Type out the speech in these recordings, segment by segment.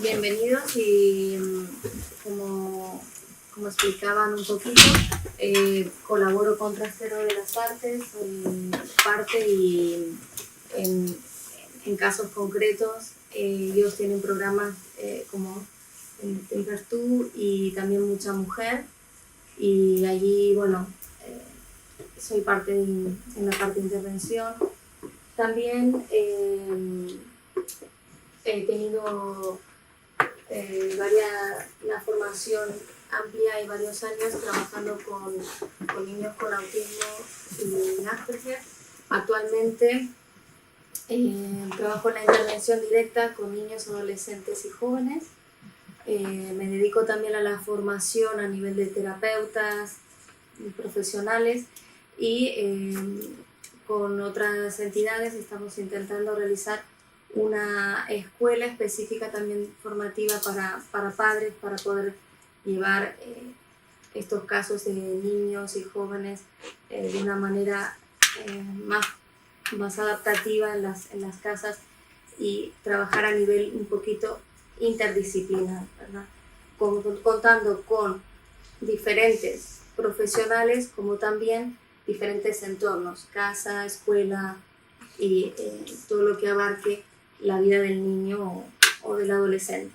Bienvenidos y como explicaban un poquito, colaboro con Trastero de las Artes, soy parte y en casos concretos ellos tienen programas como Tendrás Tú y también Mucha Mujer, y allí, bueno, soy parte en la parte de intervención. También he tenido una formación amplia y varios años trabajando con niños con autismo y Asperger. Actualmente trabajo en la intervención directa con niños, adolescentes y jóvenes. Me dedico también a la formación a nivel de terapeutas profesionales y con otras entidades estamos intentando realizar una escuela específica también formativa para padres, para poder llevar estos casos de niños y jóvenes de una manera más adaptativa en las casas y trabajar a nivel un poquito interdisciplinar, ¿verdad? Contando con diferentes profesionales como también diferentes entornos, casa, escuela y todo lo que abarque la vida del niño o del adolescente.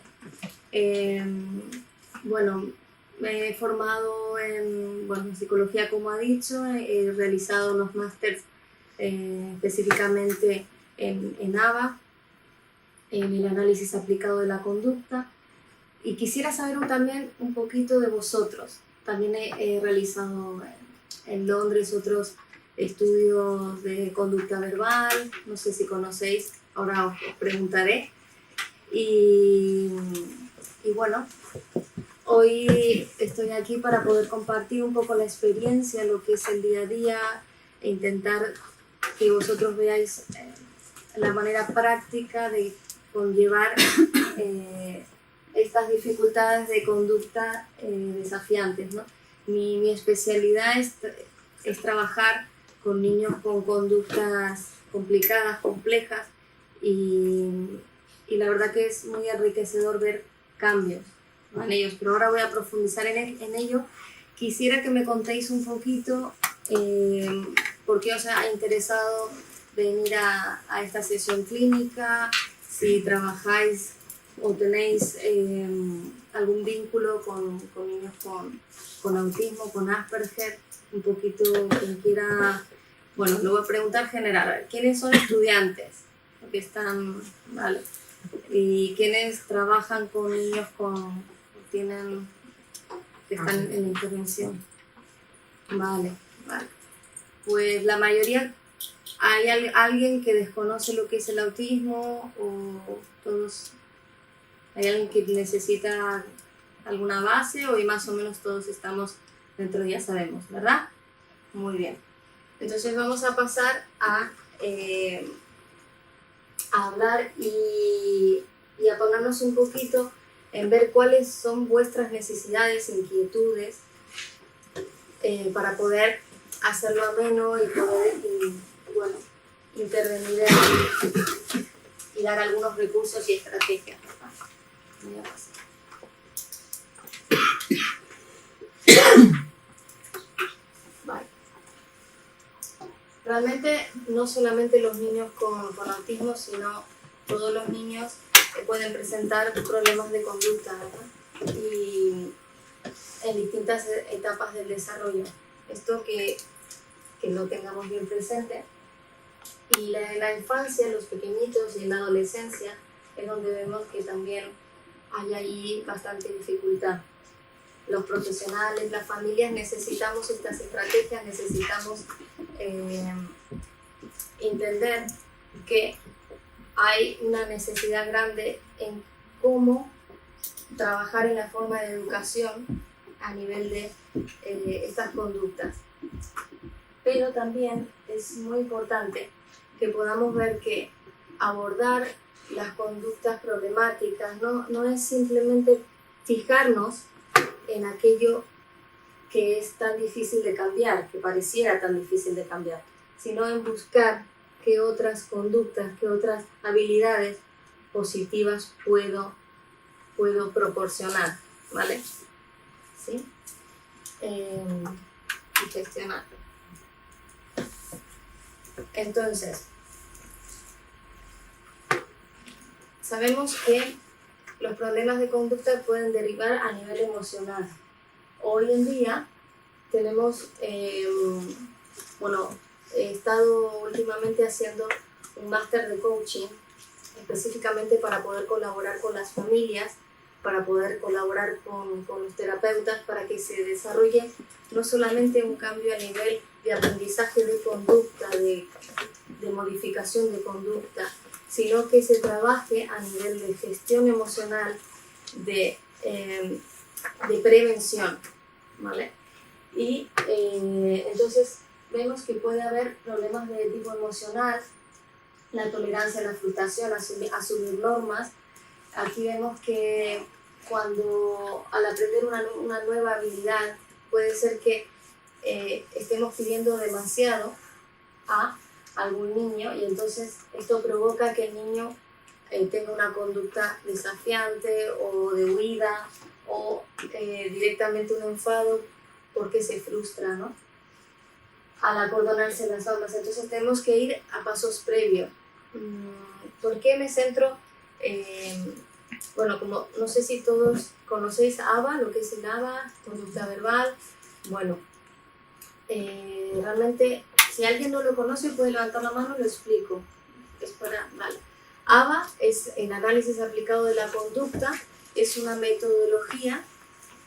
Bueno, me he formado en psicología, como ha dicho, he realizado unos másters específicamente en ABA, en el análisis aplicado de la conducta, y quisiera saber también un poquito de vosotros. También he realizado en Londres otros estudios de conducta verbal, no sé si conocéis, ahora os preguntaré. Y bueno, hoy estoy aquí para poder compartir un poco la experiencia, lo que es el día a día, e intentar que vosotros veáis la manera práctica de conllevar estas dificultades de conducta desafiantes, ¿no? Mi especialidad es trabajar con niños con conductas complicadas, complejas, y la verdad que es muy enriquecedor ver cambios, ¿no?, en ellos. Pero ahora voy a profundizar en ello. Quisiera que me contéis un poquito por qué os ha interesado venir a esta sesión clínica, si trabajáis o tenéis algún vínculo con niños con autismo, con Asperger, un poquito quien quiera. Bueno, le voy a preguntar general, ¿quiénes son estudiantes? Porque están, vale. ¿Y quiénes trabajan con niños que están en intervención? Vale. Pues la mayoría, ¿hay alguien que desconoce lo que es el autismo o todos? ¿Hay alguien que necesita alguna base o más o menos todos estamos dentro, ya sabemos, ¿verdad? Muy bien. Entonces vamos a pasar a hablar y a ponernos un poquito en ver cuáles son vuestras necesidades, inquietudes, para poder hacerlo ameno y poder intervenir y dar algunos recursos y estrategias. Vale. Realmente no solamente los niños con autismo, sino todos los niños pueden presentar problemas de conducta, ¿verdad? Y en distintas etapas del desarrollo. Esto que lo tengamos bien presente. Y en la infancia, los pequeñitos, y en la adolescencia es donde vemos que también hay ahí bastante dificultad. Los profesionales, las familias necesitamos estas estrategias, necesitamos entender que hay una necesidad grande en cómo trabajar en la forma de educación a nivel de estas conductas. Pero también es muy importante que podamos ver que abordar las conductas problemáticas no es simplemente fijarnos en aquello que es tan difícil de cambiar, que pareciera tan difícil de cambiar, sino en buscar qué otras conductas, qué otras habilidades positivas puedo puedo proporcionar, ¿vale? ¿Sí? Y gestionar. Entonces, sabemos que los problemas de conducta pueden derivar a nivel emocional. Hoy en día tenemos, he estado últimamente haciendo un máster de coaching específicamente para poder colaborar con las familias, para poder colaborar con los terapeutas, para que se desarrolle no solamente un cambio a nivel de aprendizaje de conducta, de modificación de conducta, sino que se trabaje a nivel de gestión emocional, de prevención, ¿vale? Y entonces vemos que puede haber problemas de tipo emocional, la tolerancia a la frustración, asumir normas. Aquí vemos que cuando al aprender una nueva habilidad puede ser que estemos pidiendo demasiado a algún niño y entonces esto provoca que el niño tenga una conducta desafiante o de huida o directamente un enfado porque se frustra, ¿no? Al acordonarse las aulas. Entonces tenemos que ir a pasos previos. ¿Por qué me centro? Como no sé si todos conocéis ABA, lo que es el ABA, conducta verbal. Bueno, realmente si alguien no lo conoce puede levantar la mano y lo explico. Vale. ABA es el análisis aplicado de la conducta, es una metodología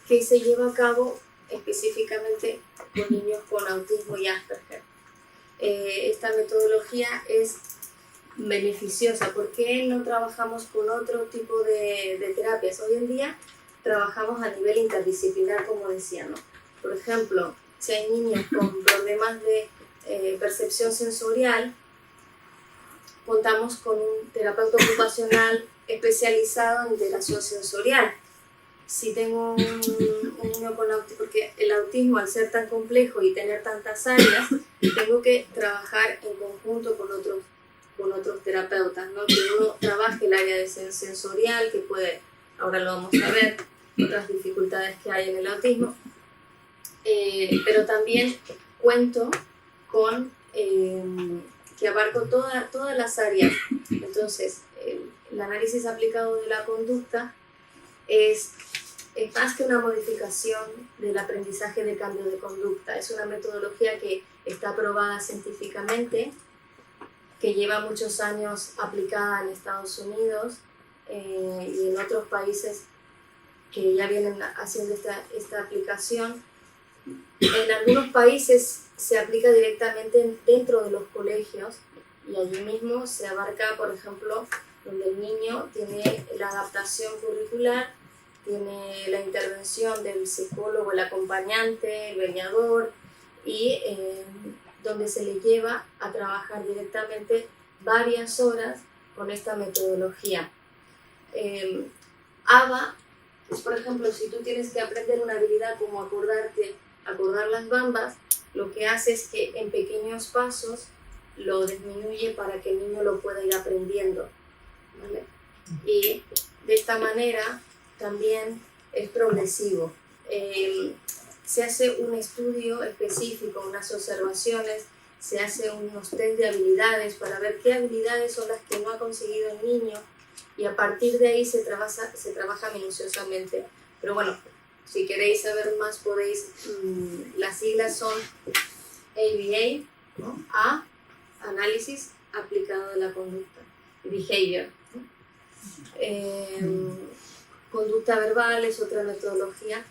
que se lleva a cabo específicamente con niños con autismo y Asperger. Esta metodología es beneficiosa. ¿Por qué no trabajamos con otro tipo de terapias? Hoy en día trabajamos a nivel interdisciplinar, como decía, ¿no? Por ejemplo, si hay niños con problemas de percepción sensorial, contamos con un terapeuta ocupacional especializado en integración sensorial. Si tengo un niño con autismo, porque el autismo al ser tan complejo y tener tantas áreas, tengo que trabajar en conjunto con otros terapeutas, ¿no? Que uno trabaje el área de sensorial, que puede, ahora lo vamos a ver, otras dificultades que hay en el autismo, pero también cuento con que abarco todas las áreas. Entonces, el análisis aplicado de la conducta es más que una modificación del aprendizaje de cambio de conducta. Es una metodología que está aprobada científicamente, que lleva muchos años aplicada en Estados Unidos y en otros países que ya vienen haciendo esta aplicación. En algunos países se aplica directamente dentro de los colegios y allí mismo se abarca, por ejemplo, donde el niño tiene la adaptación curricular, tiene la intervención del psicólogo, el acompañante, el mediador y donde se le lleva a trabajar directamente varias horas con esta metodología. ABA es, por ejemplo, si tú tienes que aprender una habilidad como acordar las bambas, lo que hace es que en pequeños pasos lo disminuye para que el niño lo pueda ir aprendiendo, ¿vale? Y de esta manera también es progresivo. Se hace un estudio específico, unas observaciones, se hace unos test de habilidades para ver qué habilidades son las que no ha conseguido el niño y a partir de ahí se trabaja minuciosamente. Pero bueno, si queréis saber más podéis, las siglas son ABA, ¿no? A, análisis aplicado de la conducta, behavior, ¿no? Conducta verbal es otra metodología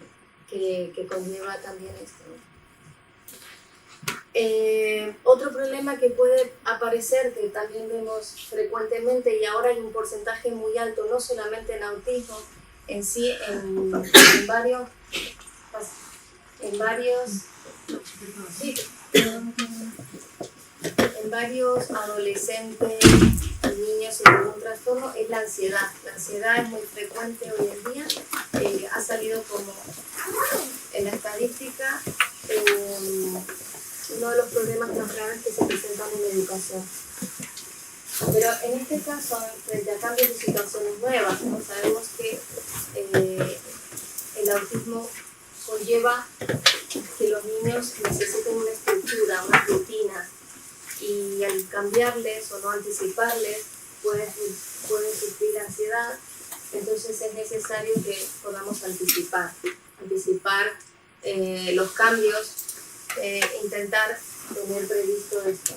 que conlleva también esto, ¿no? Otro problema que puede aparecer, que también vemos frecuentemente y ahora hay un porcentaje muy alto, no solamente en autismo, en sí en varios adolescentes y niños sin algún trastorno, es la ansiedad. La ansiedad es muy frecuente hoy en día, ha salido como en la estadística uno de los problemas más graves que se presentan en la educación. Pero en este caso, frente a cambios de situaciones nuevas, ¿no? Sabemos que el autismo conlleva que los niños necesiten una estructura, unas rutinas, y al cambiarles o no anticiparles puede sufrir ansiedad. Entonces es necesario que podamos anticipar los cambios, intentar tener previsto esto.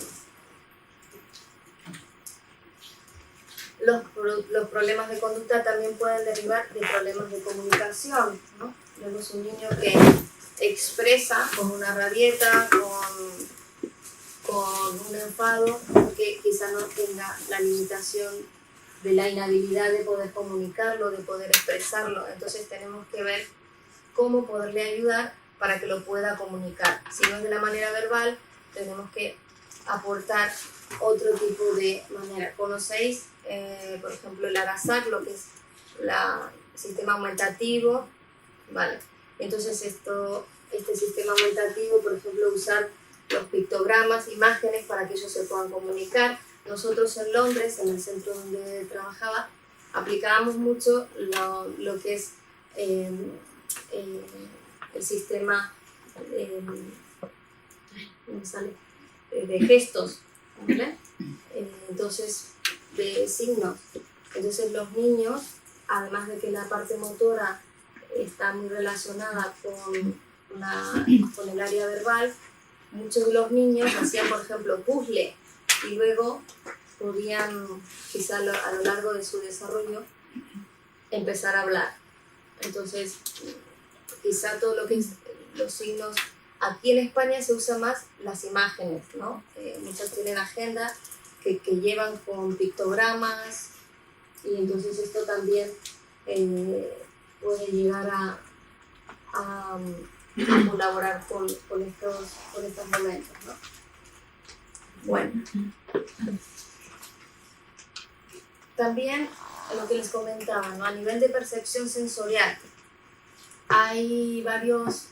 Los problemas de conducta también pueden derivar de problemas de comunicación, ¿no? Vemos un niño que expresa con una rabieta, con un enfado, porque quizá no tenga la limitación de la inhabilidad de poder comunicarlo, de poder expresarlo. Entonces tenemos que ver cómo poderle ayudar para que lo pueda comunicar. Si no es de la manera verbal, tenemos que aportar otro tipo de manera. ¿Conocéis, por ejemplo, el AGASAC, lo que es el sistema aumentativo? Vale. Entonces este sistema aumentativo, por ejemplo, usar los pictogramas, imágenes para que ellos se puedan comunicar. Nosotros en Londres, en el centro donde trabajaba, aplicábamos mucho lo que es el sistema de gestos, ¿vale? Entonces, de signos. Entonces los niños, además de que la parte motora está muy relacionada con el área verbal, muchos de los niños hacían, por ejemplo, puzzle, y luego podían, quizá a lo largo de su desarrollo, empezar a hablar. Entonces, quizá todo lo que es los signos, aquí en España se usa más las imágenes, ¿no? Muchos tienen agenda que llevan con pictogramas, y entonces esto también puede llegar a colaborar con estos momentos, ¿no? Bueno, también lo que les comentaba, ¿no? A nivel de percepción sensorial, hay varios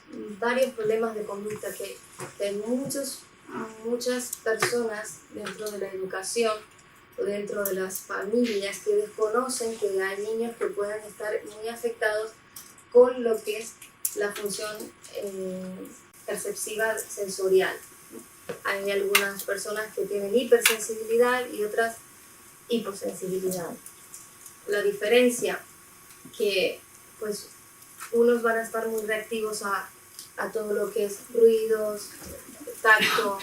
problemas de conducta que muchas personas dentro de la educación o dentro de las familias que desconocen que hay niños que puedan estar muy afectados con lo que es la función perceptiva sensorial. Hay algunas personas que tienen hipersensibilidad y otras hiposensibilidad. La diferencia que pues unos van a estar muy reactivos a todo lo que es ruidos, tacto,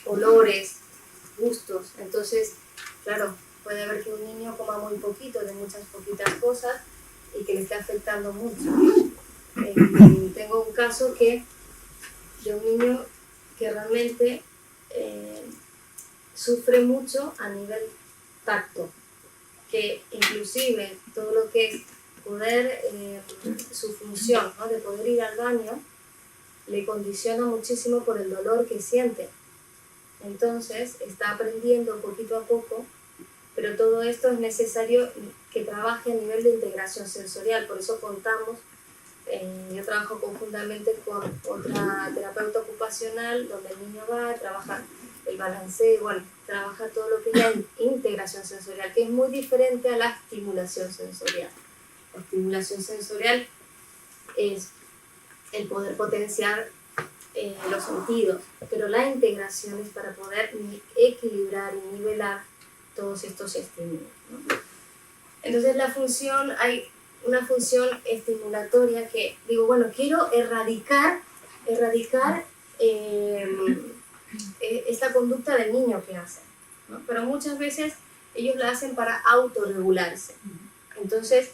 olores, gustos. Entonces, claro, puede haber que un niño coma muy poquito de muchas poquitas cosas y que le esté afectando mucho. Tengo un caso de un niño que realmente sufre mucho a nivel tacto, que inclusive todo lo que es poder, su función, ¿no?, de poder ir al baño, le condiciona muchísimo por el dolor que siente. Entonces está aprendiendo poquito a poco, pero todo esto es necesario que trabaje a nivel de integración sensorial. Por eso contamos, yo trabajo conjuntamente con otra terapeuta ocupacional, donde el niño va a trabajar el balanceo, bueno, trabaja todo lo que es la integración sensorial, que es muy diferente a la estimulación sensorial. La estimulación sensorial es el poder potenciar los sentidos, pero la integración es para poder equilibrar y nivelar todos estos estímulos, ¿no? Entonces hay una función estimulatoria que digo, bueno, quiero erradicar esta conducta del niño que hace, ¿no? Pero muchas veces ellos la hacen para autorregularse. Entonces,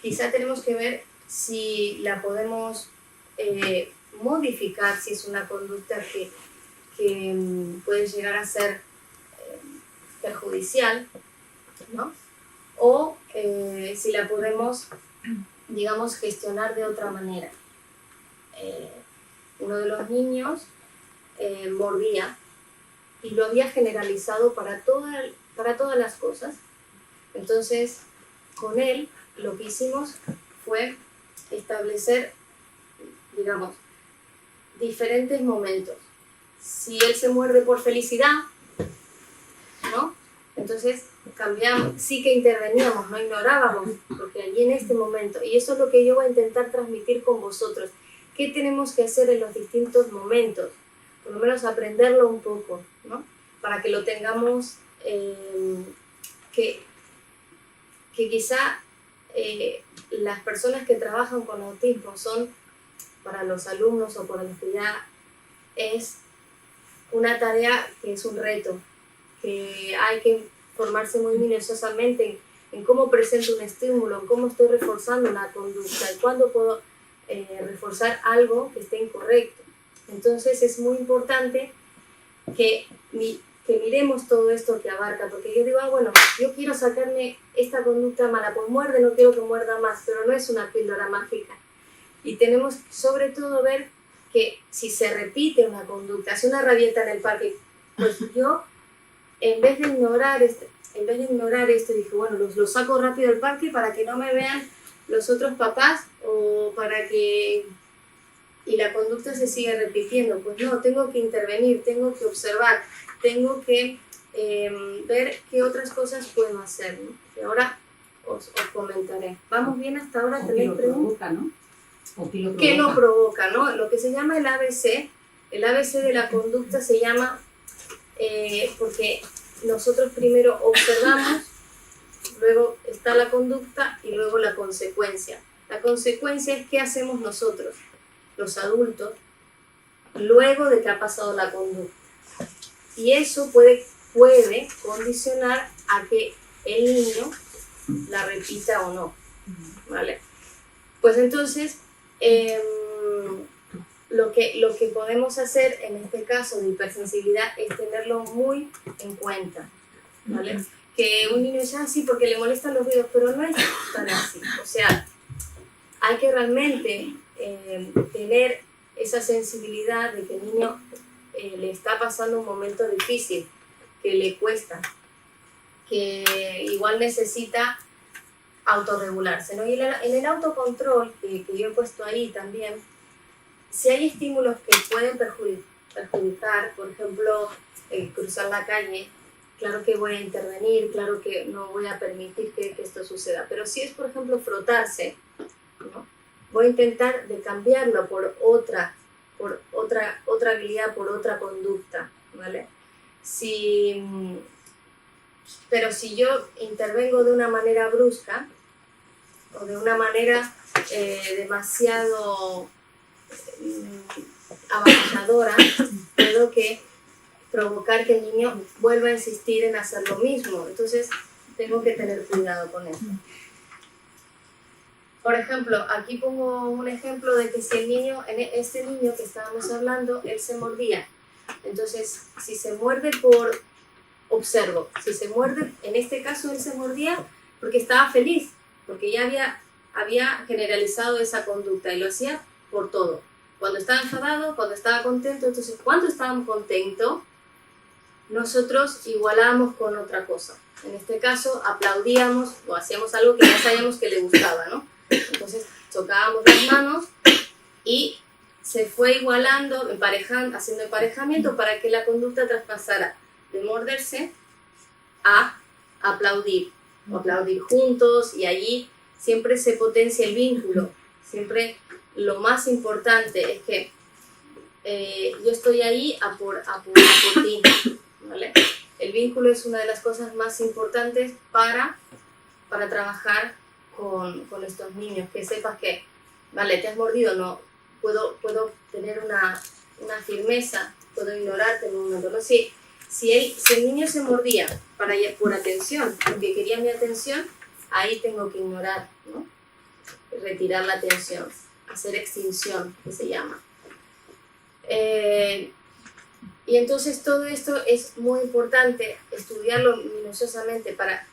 quizá tenemos que ver si la podemos modificar, si es una conducta que puede llegar a ser perjudicial, ¿no? O si la podemos, digamos, gestionar de otra manera. Uno de los niños mordía y lo había generalizado para todas las cosas. Entonces, con él lo que hicimos fue establecer, digamos, diferentes momentos. Si él se muerde por felicidad, ¿no?, Entonces cambiamos, sí que interveníamos, no ignorábamos, porque allí en este momento, y eso es lo que yo voy a intentar transmitir con vosotros, ¿qué tenemos que hacer en los distintos momentos? Por lo menos aprenderlo un poco, ¿no? Para que lo tengamos, que quizá las personas que trabajan con autismo son, para los alumnos o para los que ya es una tarea que es un reto, que hay que formarse muy minuciosamente en cómo presento un estímulo, en cómo estoy reforzando una conducta y cuándo puedo reforzar algo que esté incorrecto. Entonces es muy importante que miremos todo esto que abarca, porque yo digo, bueno, yo quiero sacarme esta conducta mala, pues muerde, no quiero que muerda más, pero no es una píldora mágica. Y tenemos sobre todo ver que si se repite una conducta, si una rabieta en el parque, pues yo, en vez de ignorar esto, dije, bueno, lo saco rápido del parque para que no me vean los otros papás o para que... Y la conducta se sigue repitiendo. Pues no, tengo que intervenir, tengo que observar, tengo que ver qué otras cosas puedo hacer, ¿no? Y ahora os comentaré. ¿Vamos bien hasta ahora? ¿Tenéis preguntas? ¿No? ¿Qué lo provoca? ¿No? Lo que se llama el ABC de la conducta se llama, porque nosotros primero observamos, luego está la conducta y luego la consecuencia. La consecuencia es qué hacemos nosotros, los adultos, luego de que ha pasado la conducta. Y eso puede condicionar a que el niño la repita o no, ¿vale? Pues entonces, lo que podemos hacer en este caso de hipersensibilidad es tenerlo muy en cuenta, ¿vale? Que un niño dice, sí, porque le molestan los ruidos, pero no es tan así. O sea, hay que realmente tener esa sensibilidad de que el niño le está pasando un momento difícil, que le cuesta, que igual necesita autorregularse, ¿no? Y en el autocontrol, que yo he puesto ahí también, si hay estímulos que pueden perjudicar, por ejemplo, cruzar la calle, claro que voy a intervenir, claro que no voy a permitir que esto suceda, pero si es, por ejemplo, frotarse, ¿no? Voy a intentar de cambiarlo por otra habilidad, por otra conducta, ¿vale? Pero si yo intervengo de una manera brusca o de una manera demasiado avasalladora, puedo provocar que el niño vuelva a insistir en hacer lo mismo. Entonces tengo que tener cuidado con eso. Por ejemplo, aquí pongo un ejemplo de que si este niño que estábamos hablando, él se mordía. Entonces, si se muerde observo, si se muerde, en este caso él se mordía porque estaba feliz, porque ya había generalizado esa conducta y lo hacía por todo. Cuando estaba enfadado, cuando estaba contento, entonces cuando estábamos contentos, nosotros igualábamos con otra cosa. En este caso, aplaudíamos o hacíamos algo que ya sabíamos que le gustaba, ¿no? Entonces chocábamos las manos y se fue igualando, haciendo emparejamiento para que la conducta traspasara de morderse a aplaudir, o aplaudir juntos, y allí siempre se potencia el vínculo. Siempre lo más importante es que yo estoy ahí a por ti, ¿vale? El vínculo es una de las cosas más importantes para trabajar con estos niños, que sepas que, vale, te has mordido, no, puedo tener una firmeza, puedo ignorarte en un momento, ¿no? Si el niño se mordía por atención, porque quería mi atención, ahí tengo que ignorar, ¿no? Retirar la atención, hacer extinción, que se llama. Y entonces todo esto es muy importante estudiarlo minuciosamente para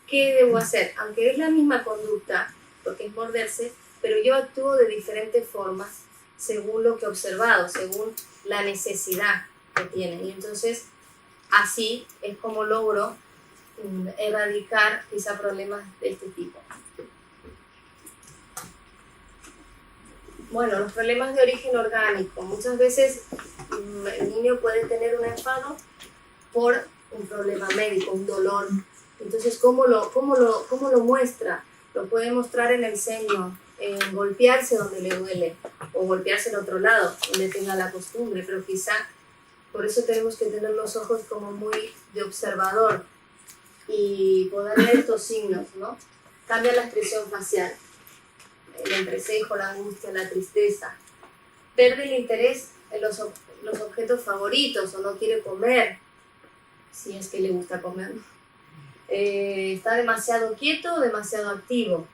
qué debo hacer, aunque es la misma conducta, porque es morderse, pero yo actúo de diferentes formas según lo que he observado, según la necesidad que tienen. Y entonces así es como logro erradicar quizá problemas de este tipo. Bueno, los problemas de origen orgánico. Muchas veces el niño puede tener un enfado por un problema médico, un dolor. Entonces, ¿cómo lo muestra? Lo puede mostrar en el ceño, en golpearse donde le duele, o golpearse en otro lado, donde tenga la costumbre, pero quizá por eso tenemos que tener los ojos como muy de observador y poder ver estos signos, ¿no? Cambia la expresión facial, el entrecejo, la angustia, la tristeza. Pierde el interés en los objetos favoritos o no quiere comer, si es que le gusta comer. Está demasiado quieto o demasiado activo.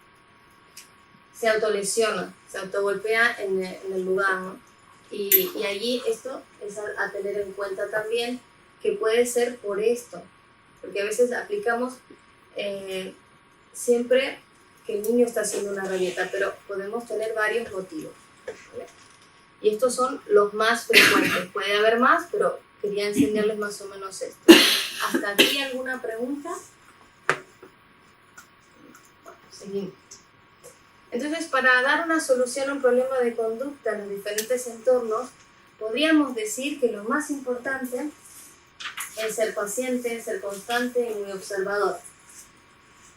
Se autolesiona, se autogolpea en el lugar, ¿no? Y allí esto es a tener en cuenta también, que puede ser por esto, porque a veces aplicamos siempre que el niño está haciendo una rabieta, pero podemos tener varios motivos, ¿vale? Y estos son los más frecuentes. Puede haber más, pero quería enseñarles más o menos esto. ¿Hasta aquí alguna pregunta? Bueno, seguimos. Entonces, para dar una solución a un problema de conducta en los diferentes entornos, podríamos decir que lo más importante es ser paciente, ser constante y muy observador.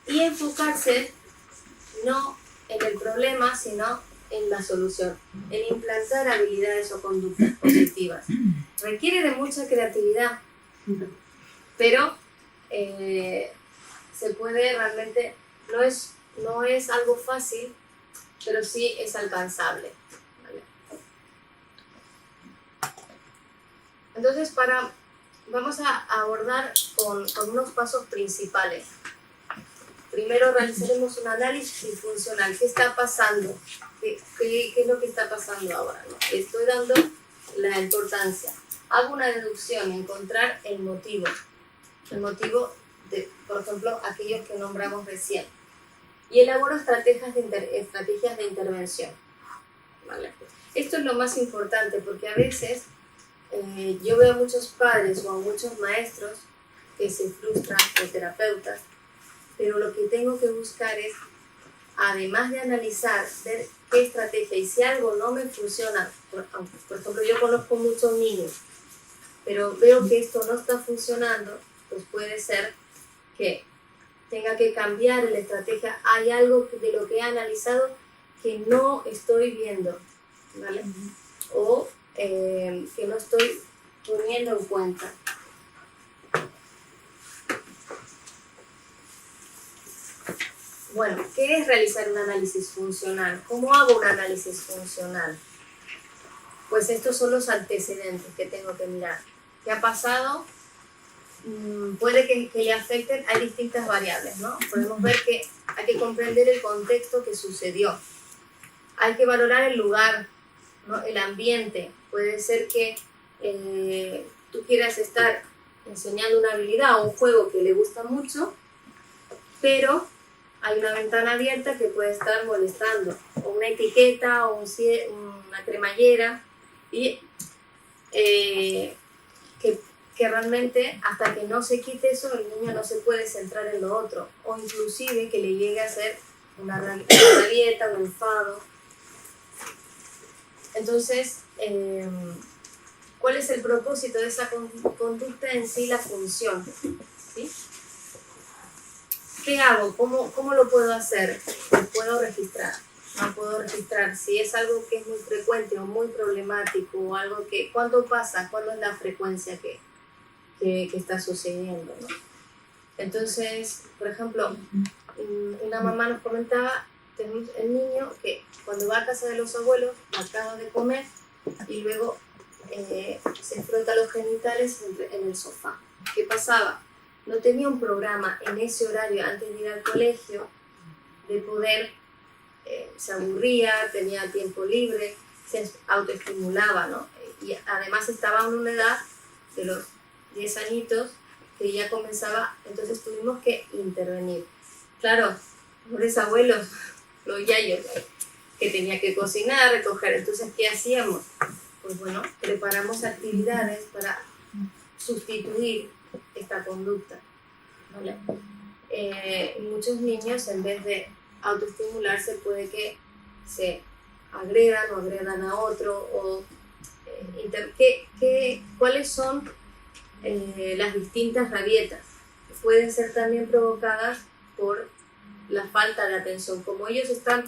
Y enfocarse no en el problema, sino en la solución, en implantar habilidades o conductas positivas. Requiere de mucha creatividad, pero se puede realmente, no es algo fácil, pero sí es alcanzable, ¿vale? Entonces, vamos a abordar con unos pasos principales. Primero realizaremos un análisis funcional. ¿Qué está pasando? ¿Qué es lo que está pasando ahora, ¿no? Estoy dando la importancia. Hago una deducción, encontrar el motivo. El motivo de, por ejemplo, aquellos que nombramos recién. Y elaboro estrategias de intervención, ¿vale? Esto es lo más importante, porque a veces yo veo a muchos padres o a muchos maestros que se frustran, o terapeutas, pero lo que tengo que buscar es, además de analizar, ver qué estrategia, y si algo no me funciona, por ejemplo, yo conozco muchos niños, pero veo que esto no está funcionando, pues puede ser que tenga que cambiar la estrategia. Hay algo de lo que he analizado que no estoy viendo, ¿vale? O que no estoy poniendo en cuenta. Bueno, ¿qué es realizar un análisis funcional? ¿Cómo hago un análisis funcional? Pues estos son los antecedentes que tengo que mirar. ¿Qué ha pasado? Puede que le afecten, hay distintas variables, ¿no? Podemos ver que hay que comprender el contexto que sucedió. Hay que valorar el lugar, ¿no? El ambiente. Puede ser que tú quieras estar enseñando una habilidad o un juego que le gusta mucho, pero hay una ventana abierta que puede estar molestando, o una etiqueta, o una cremallera, y que realmente hasta que no se quite eso, el niño no se puede centrar en lo otro, o inclusive que le llegue a ser una rabieta, un enfado. Entonces, ¿cuál es el propósito de esa conducta en sí? La función, ¿sí? ¿Qué hago? ¿Cómo lo puedo hacer? ¿Lo puedo registrar? No puedo registrar. Si es algo que es muy frecuente o muy problemático, o algo que... ¿Cuándo pasa? ¿Cuándo es la frecuencia que está sucediendo, ¿no? Entonces, por ejemplo, una mamá nos comentaba, tenemos el niño que cuando va a casa de los abuelos, acaba de comer y luego se frota los genitales en el sofá. ¿Qué pasaba? No tenía un programa en ese horario antes de ir al colegio de poder, se aburría, tenía tiempo libre, se autoestimulaba, ¿no? Y además estaba en una edad de los 10 añitos que ya comenzaba, entonces tuvimos que intervenir. Claro, los abuelos, los yayos, que tenía que cocinar, recoger, entonces ¿qué hacíamos? Pues bueno, preparamos actividades para sustituir esta conducta, ¿vale? Muchos niños, en vez de autoestimularse, puede que se agredan o agredan a otro, o ¿cuáles son las distintas rabietas, que pueden ser también provocadas por la falta de atención. Como ellos están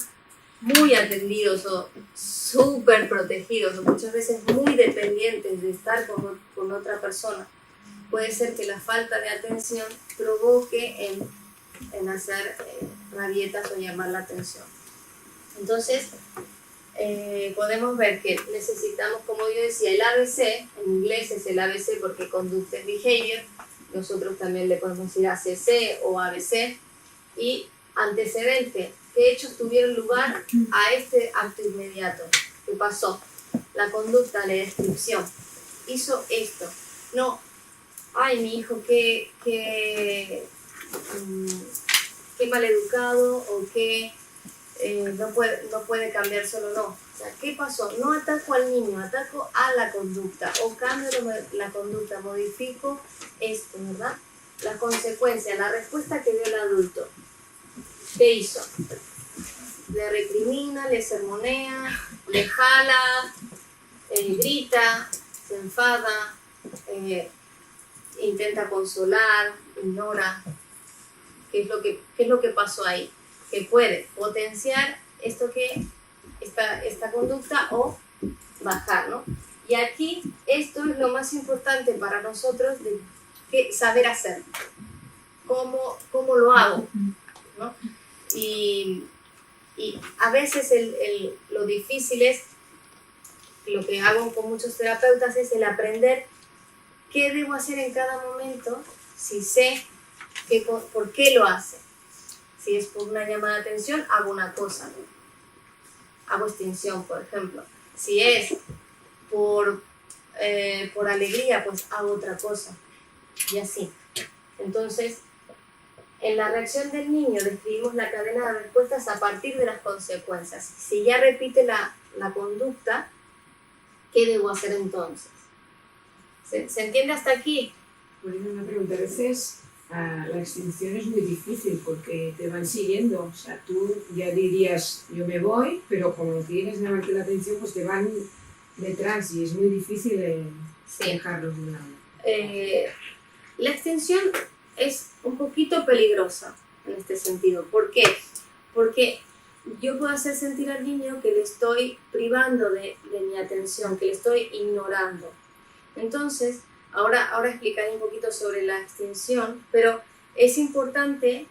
muy atendidos o súper protegidos o muchas veces muy dependientes de estar con otra persona, puede ser que la falta de atención provoque en hacer rabietas o llamar la atención. Entonces, podemos ver que necesitamos, como yo decía, el ABC, en inglés es el ABC porque Conduct and Behavior, nosotros también le podemos decir ACC o ABC, y antecedente, qué hechos tuvieron lugar a este acto inmediato. ¿Qué pasó? La conducta, la descripción. Hizo esto. No, ay, mi hijo, qué maleducado o qué no puede cambiar solo, no. O sea, ¿qué pasó? No ataco al niño, ataco a la conducta o cambio la conducta, modifico esto, ¿verdad? La consecuencia, la respuesta que dio el adulto. ¿Qué hizo? Le recrimina, le sermonea, le jala, grita, se enfada, intenta consolar, ignora. ¿Qué es lo que pasó ahí? Que puede potenciar esta conducta o bajar, ¿no? Y aquí esto es lo más importante para nosotros de saber hacer. ¿Cómo lo hago? ¿No? Y a veces lo difícil es, lo que hago con muchos terapeutas es el aprender qué debo hacer en cada momento, si sé por qué lo hace. Si es por una llamada de atención, hago una cosa, hago extinción, por ejemplo. Si es por alegría, pues hago otra cosa, y así. Entonces, en la reacción del niño describimos la cadena de respuestas a partir de las consecuencias. Si ya repite la conducta, ¿qué debo hacer entonces? ¿Se entiende hasta aquí? Bueno, una pregunta. A veces la extinción es muy difícil porque te van siguiendo. O sea, tú ya dirías, yo me voy, pero como tienes que llamarte la atención, pues te van detrás y es muy difícil dejarlos de un lado. La extinción es un poquito peligrosa en este sentido. ¿Por qué? Porque yo puedo hacer sentir al niño que le estoy privando de mi atención, que le estoy ignorando. Entonces, ahora explicaré un poquito sobre la extinción, pero es importante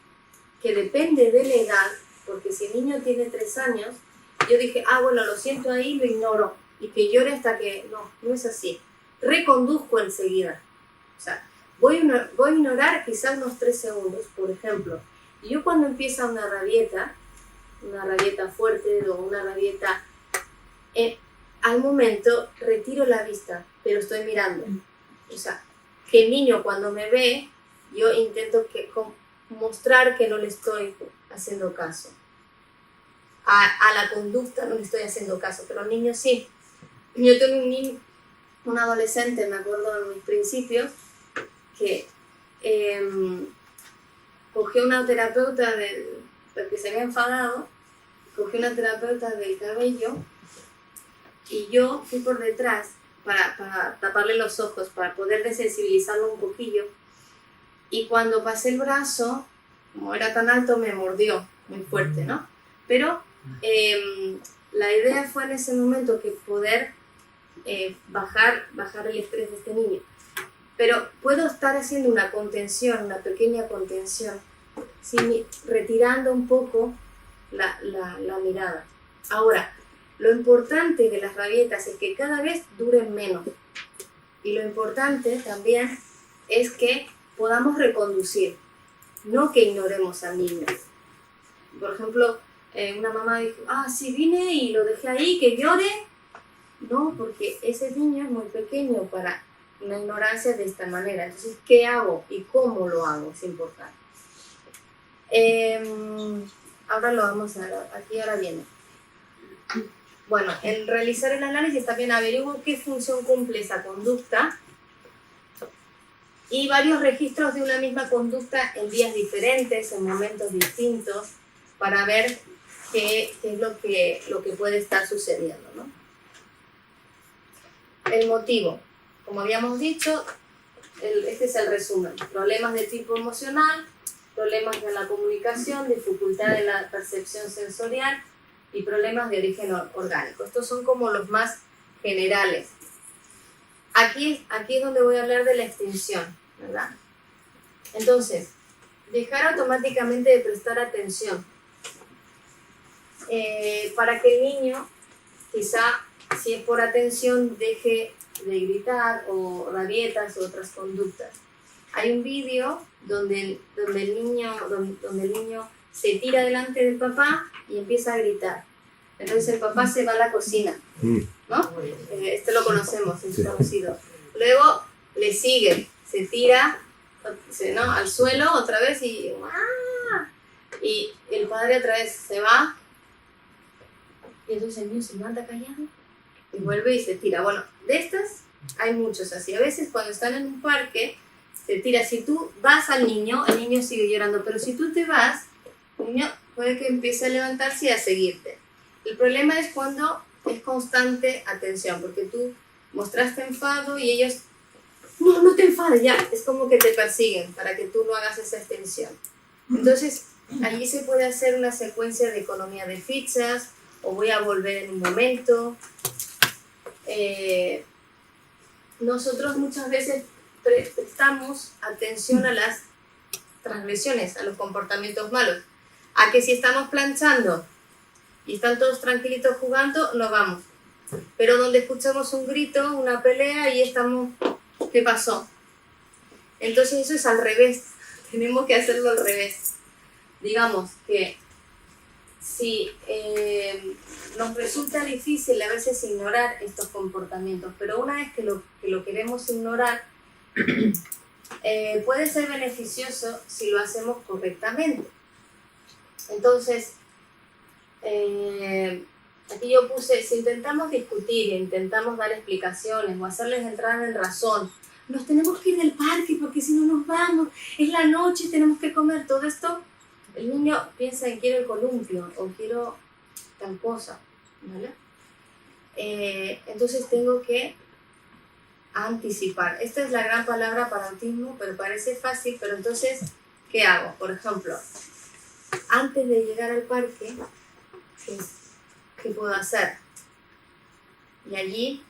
que depende de la edad, porque si el niño tiene 3 años, yo dije, bueno, lo siento ahí, lo ignoro, y que llore hasta que, no es así. Reconduzco enseguida. O sea, voy a ignorar quizá unos 3 segundos, por ejemplo. Y yo cuando empieza una rabieta fuerte o una rabieta, al momento retiro la vista, pero estoy mirando. O sea, que el niño cuando me ve, yo intento mostrar que no le estoy haciendo caso. A la conducta no le estoy haciendo caso, pero al niño sí. Yo tengo un adolescente, me acuerdo en mis principios, que cogió una terapeuta porque se había enfadado, cogió una terapeuta del cabello y yo fui por detrás para taparle los ojos, para poder desensibilizarlo un poquillo, y cuando pasé el brazo, como era tan alto, me mordió muy fuerte, ¿no? Pero la idea fue en ese momento que poder bajar el estrés de este niño. Pero puedo estar haciendo una contención, una pequeña contención, retirando un poco la mirada. Ahora, lo importante de las rabietas es que cada vez duren menos. Y lo importante también es que podamos reconducir, no que ignoremos al niño. Por ejemplo, una mamá dijo, sí vine y lo dejé ahí, que llore. No, porque ese niño es muy pequeño para una ignorancia de esta manera. Entonces, ¿qué hago y cómo lo hago? Es importante. Ahora lo vamos a ver, aquí ahora viene. Bueno, en realizar el análisis también averiguo qué función cumple esa conducta y varios registros de una misma conducta en días diferentes, en momentos distintos, para ver qué es lo que puede estar sucediendo, ¿no? El motivo. Como habíamos dicho, este es el resumen. Problemas de tipo emocional, problemas de la comunicación, dificultad en la percepción sensorial y problemas de origen orgánico. Estos son como los más generales. Aquí es donde voy a hablar de la extinción, ¿verdad? Entonces, dejar automáticamente de prestar atención. Para que el niño, quizá, si es por atención, deje de gritar o rabietas o otras conductas. Hay un vídeo donde el niño se tira delante del papá y empieza a gritar. Entonces el papá se va a la cocina, ¿no? Este lo conocemos, es conocido. Luego le sigue, se tira, ¿no?, al suelo otra vez y el padre otra vez se va. Y entonces el niño se levanta callado y vuelve y se tira. Bueno, de estas hay muchos así. A veces cuando están en un parque, se tira. Si tú vas al niño, el niño sigue llorando. Pero si tú te vas, el niño puede que empiece a levantarse y a seguirte. El problema es cuando es constante atención, porque tú mostraste enfado y ellos, no te enfades, ya. Es como que te persiguen para que tú no hagas esa extensión. Entonces, allí se puede hacer una secuencia de economía de fichas, o voy a volver en un momento. Nosotros muchas veces prestamos atención a las transgresiones, a los comportamientos malos. A que si estamos planchando y están todos tranquilitos jugando, no vamos. Pero donde escuchamos un grito, una pelea y estamos, ¿qué pasó? Entonces eso es al revés. Tenemos que hacerlo al revés. Digamos que si nos resulta difícil a veces ignorar estos comportamientos, pero una vez que lo queremos ignorar, puede ser beneficioso si lo hacemos correctamente. Entonces, aquí yo puse, si intentamos discutir, intentamos dar explicaciones o hacerles entrar en razón, nos tenemos que ir del parque porque si no nos vamos, es la noche, tenemos que comer, todo esto, el niño piensa en quiero el columpio o quiero tal cosa, ¿vale? Entonces tengo que anticipar. Esta es la gran palabra para autismo, pero parece fácil, pero entonces, ¿qué hago? Por ejemplo, antes de llegar al parque, ¿qué puedo hacer? Y allí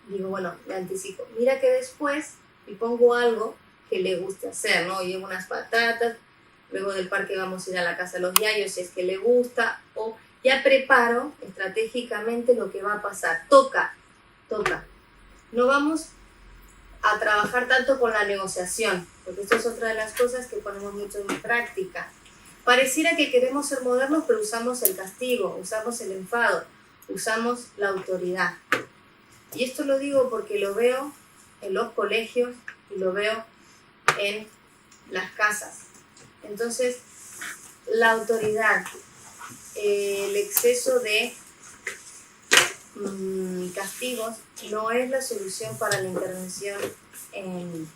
digo, bueno, le anticipo. Mira que después y pongo algo que le guste hacer, ¿no? Llevo unas patatas, luego del parque vamos a ir a la casa de los yayos si es que le gusta, o ya preparo estratégicamente lo que va a pasar. Toca. No vamos a trabajar tanto con la negociación, porque esto es otra de las cosas que ponemos mucho en práctica. Pareciera que queremos ser modernos, pero usamos el castigo, usamos el enfado, usamos la autoridad. Y esto lo digo porque lo veo en los colegios y lo veo en las casas. Entonces, la autoridad, el exceso de castigos no es la solución para la intervención en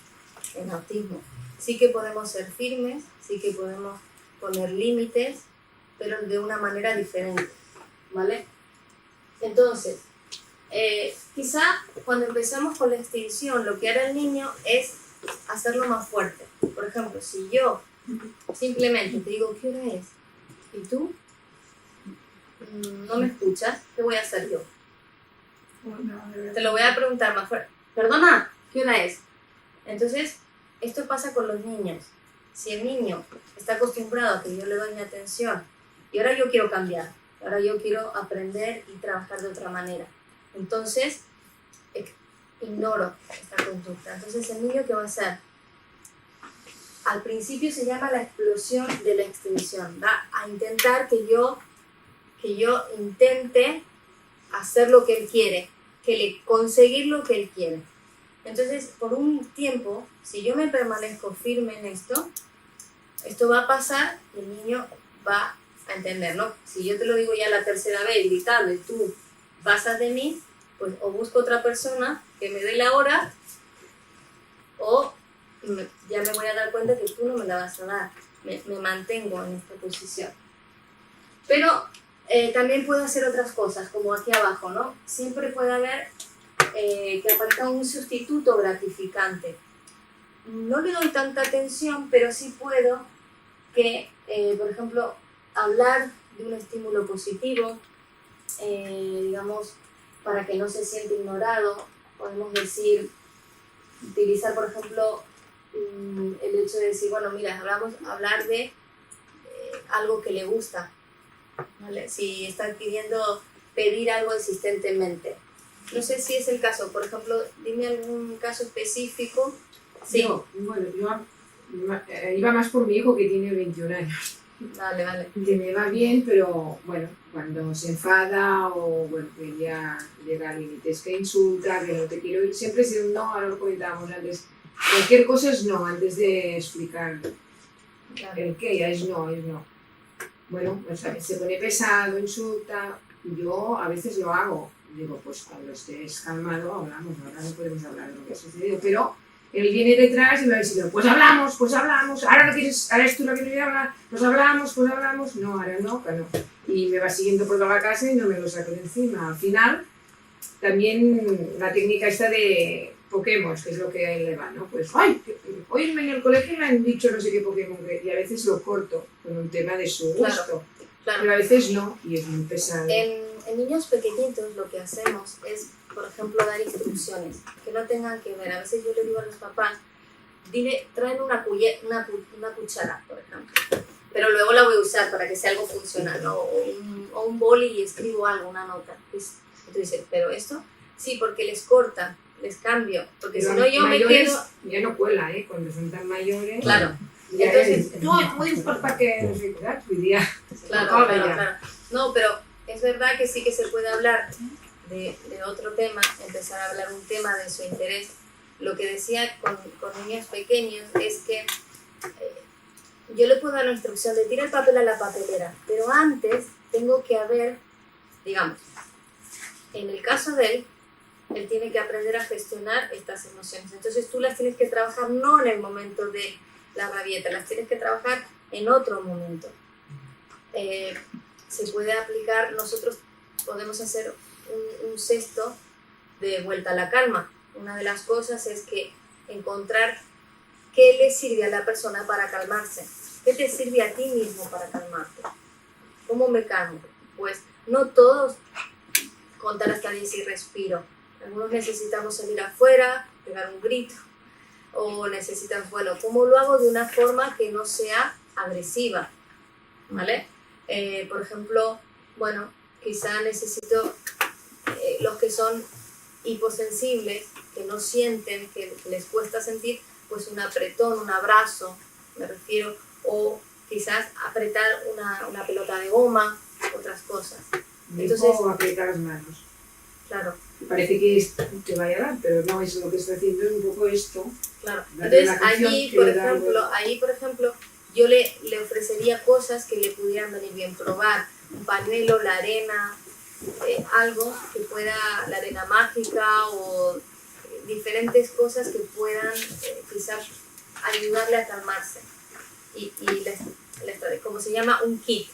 autismo. Sí que podemos ser firmes, sí que podemos poner límites, pero de una manera diferente, ¿vale? Entonces, quizá cuando empezamos con la extinción, lo que hará el niño es hacerlo más fuerte. Por ejemplo, si yo simplemente te digo, ¿qué hora es? ¿Y tú? No me escuchas, ¿qué voy a hacer yo? Te lo voy a preguntar más fuerte. Perdona, ¿qué hora es? Entonces, esto pasa con los niños. Si el niño está acostumbrado a que yo le doy mi atención y ahora yo quiero cambiar, ahora yo quiero aprender y trabajar de otra manera, entonces ignoro esta conducta. Entonces, ¿el niño qué va a hacer? Al principio se llama la explosión de la extinción. Va a intentar que yo intente hacer lo que él quiere, conseguir lo que él quiere. Entonces, por un tiempo, si yo me permanezco firme en esto va a pasar y el niño va a entender, ¿no? Si yo te lo digo ya la tercera vez gritando y tú pasas de mí, pues o busco otra persona que me dé la hora o ya me voy a dar cuenta que tú no me la vas a dar. Me mantengo en esta posición. Pero también puedo hacer otras cosas, como aquí abajo, ¿no? Siempre puede haber que aparezca un sustituto gratificante. no le doy tanta atención, pero sí puedo que, por ejemplo, hablar de un estímulo positivo, digamos, para que no se siente ignorado. Podemos decir, utilizar, por ejemplo, el hecho de decir, bueno, mira, hablar de algo que le gusta, ¿vale? Si está pedir algo insistentemente. No sé si es el caso, por ejemplo, dime algún caso específico. Sí. Yo iba más por mi hijo que tiene 21 años. Vale. Que me va bien, pero bueno, cuando se enfada o bueno, que ya llega a límites, que insulta, que no te quiero ir, siempre ha sido un no, ahora lo comentábamos antes. Cualquier cosa es no, antes de explicar el qué, ya es no. Bueno, o sea, se pone pesado, insulta, yo a veces lo hago. Digo, pues cuando estés calmado hablamos, ahora no podemos hablar de lo que ha sucedido, pero él viene detrás y me va diciendo, pues hablamos, ahora no quieres, ahora es tú la que no quiere hablar, pues hablamos, no, ahora no, claro. Y me va siguiendo por toda la casa y no me lo saco de encima. Al final, también la técnica esta de Pokémon, que es lo que a él le va, ¿no? Pues, ay, hoy en el colegio me han dicho no sé qué Pokémon, y a veces lo corto con un tema de su gusto, claro. Pero a veces no, y es muy pesado. En niños pequeñitos lo que hacemos es, por ejemplo, dar instrucciones que no tengan que ver. A veces yo le digo a los papás, traen una cuchara, por ejemplo, pero luego la voy a usar para que sea algo funcional, ¿no? O un boli y escribo algo, una nota. Entonces, ¿pero esto? Sí, porque les corta, les cambio, porque pero si no yo me quedo... Ya no cuela, ¿eh? Cuando son tan mayores... Claro. Ya entonces, no, puedes para que no sé qué, día. Claro. No, pero es verdad que sí que se puede hablar de otro tema, empezar a hablar un tema de su interés. Lo que decía con niños pequeños es que yo le puedo dar la instrucción de tira el papel a la papelera, pero antes tengo que haber, digamos, en el caso de él tiene que aprender a gestionar estas emociones. Entonces tú las tienes que trabajar no en el momento de la rabieta, las tienes que trabajar en otro momento. Se puede aplicar, nosotros podemos hacer un cesto de vuelta a la calma. Una de las cosas es que encontrar qué le sirve a la persona para calmarse, qué te sirve a ti mismo para calmarte. ¿Cómo me calmo? Pues no todos contar hasta 10 y respiro. Algunos necesitamos salir afuera, pegar un grito, o necesitas, bueno, ¿cómo lo hago de una forma que no sea agresiva? ¿Vale? Por ejemplo, bueno, quizá necesito los que son hiposensibles, que no sienten, que les cuesta sentir, pues un apretón, un abrazo, me refiero, o quizás apretar una pelota de goma, otras cosas. Entonces, o apretar las manos. Claro. Parece que te vaya a dar, pero no, es lo que está haciendo es un poco esto. Claro. Entonces, allí, por ejemplo, yo le ofrecería cosas que le pudieran venir bien, probar un pañuelo, la arena, algo que pueda, la arena mágica o diferentes cosas que puedan quizás ayudarle a calmarse. Y como se llama, un kit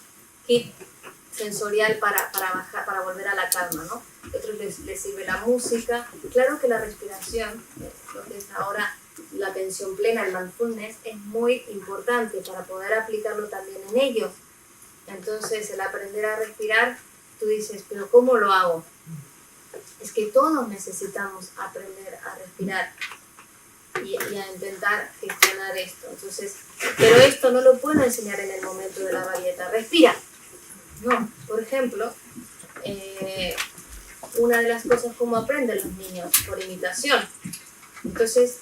sensorial para volver a la calma, ¿no? A otros les sirve la música. Claro que la respiración, lo que es ahora la atención plena, el mindfulness, es muy importante para poder aplicarlo también en ellos. Entonces, el aprender a respirar, tú dices, ¿pero cómo lo hago? Es que todos necesitamos aprender a respirar y a intentar gestionar esto. Entonces, pero esto no lo puedo enseñar en el momento de la rabieta. ¡Respira! No, por ejemplo, una de las cosas como aprenden los niños, por imitación. Entonces,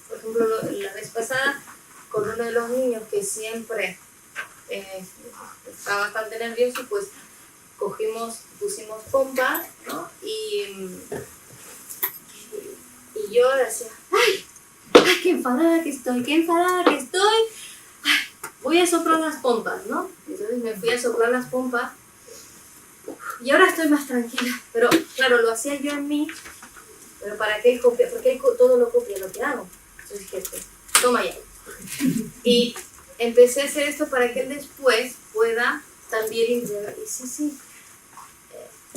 por ejemplo, la vez pasada, con uno de los niños que siempre está bastante nervioso, pues pusimos pompas, ¿no? Y yo decía, ¡ay! ¡Qué enfadada que estoy! ¡Ay! Voy a soplar las pompas, ¿no? Entonces me fui a soplar las pompas y ahora estoy más tranquila. Pero claro, lo hacía yo en mí, pero para que él copie, porque él todo lo copia lo que hago. Entonces dije, toma ya. Y empecé a hacer esto para que él después pueda también integrar. Y sí.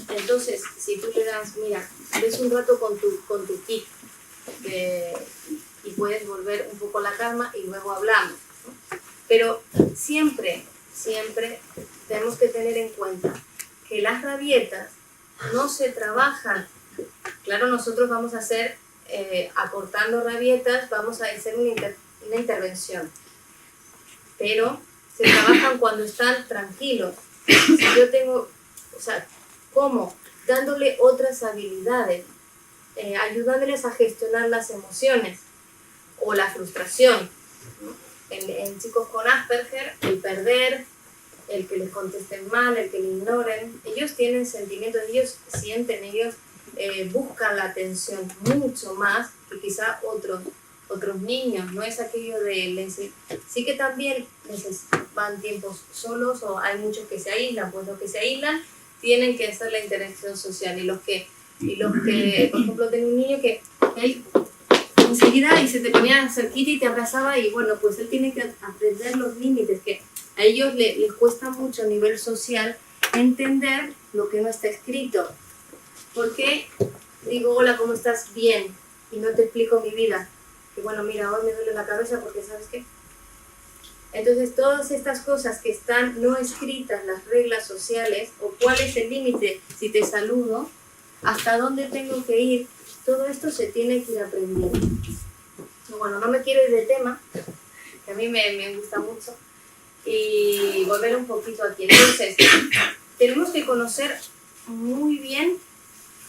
Entonces, si tú le das, mira, ves un rato con tu kit y puedes volver un poco la calma y luego hablamos, ¿no? Pero siempre tenemos que tener en cuenta que las rabietas no se trabajan. Claro, nosotros vamos a hacer, acortando rabietas, vamos a hacer una intervención, pero se trabajan cuando están tranquilos. Si yo tengo, o sea, ¿cómo? Dándole otras habilidades, ayudándoles a gestionar las emociones o la frustración, ¿no? En chicos con Asperger, el perder, el que les contesten mal, el que le ignoren, ellos tienen sentimientos, ellos sienten, ellos buscan la atención mucho más que quizá otros niños. No es aquello de sí que también van tiempos solos, o hay muchos que se aíslan, pues los que se aíslan tienen que hacer la interacción social, y los que por ejemplo, tengo un niño que él enseguida y se te ponía cerquita y te abrazaba, y bueno, pues él tiene que aprender los límites, que a ellos les cuesta mucho a nivel social entender lo que no está escrito. Porque digo, hola, ¿cómo estás? Bien, y no te explico mi vida. Que bueno, mira, hoy me duele la cabeza porque ¿sabes qué? Entonces, todas estas cosas que están no escritas, las reglas sociales, o cuál es el límite si te saludo, hasta dónde tengo que ir, todo esto se tiene que ir aprendiendo. Bueno, no me quiero ir de tema, que a mí me gusta mucho, y volver un poquito aquí. Entonces, tenemos que conocer muy bien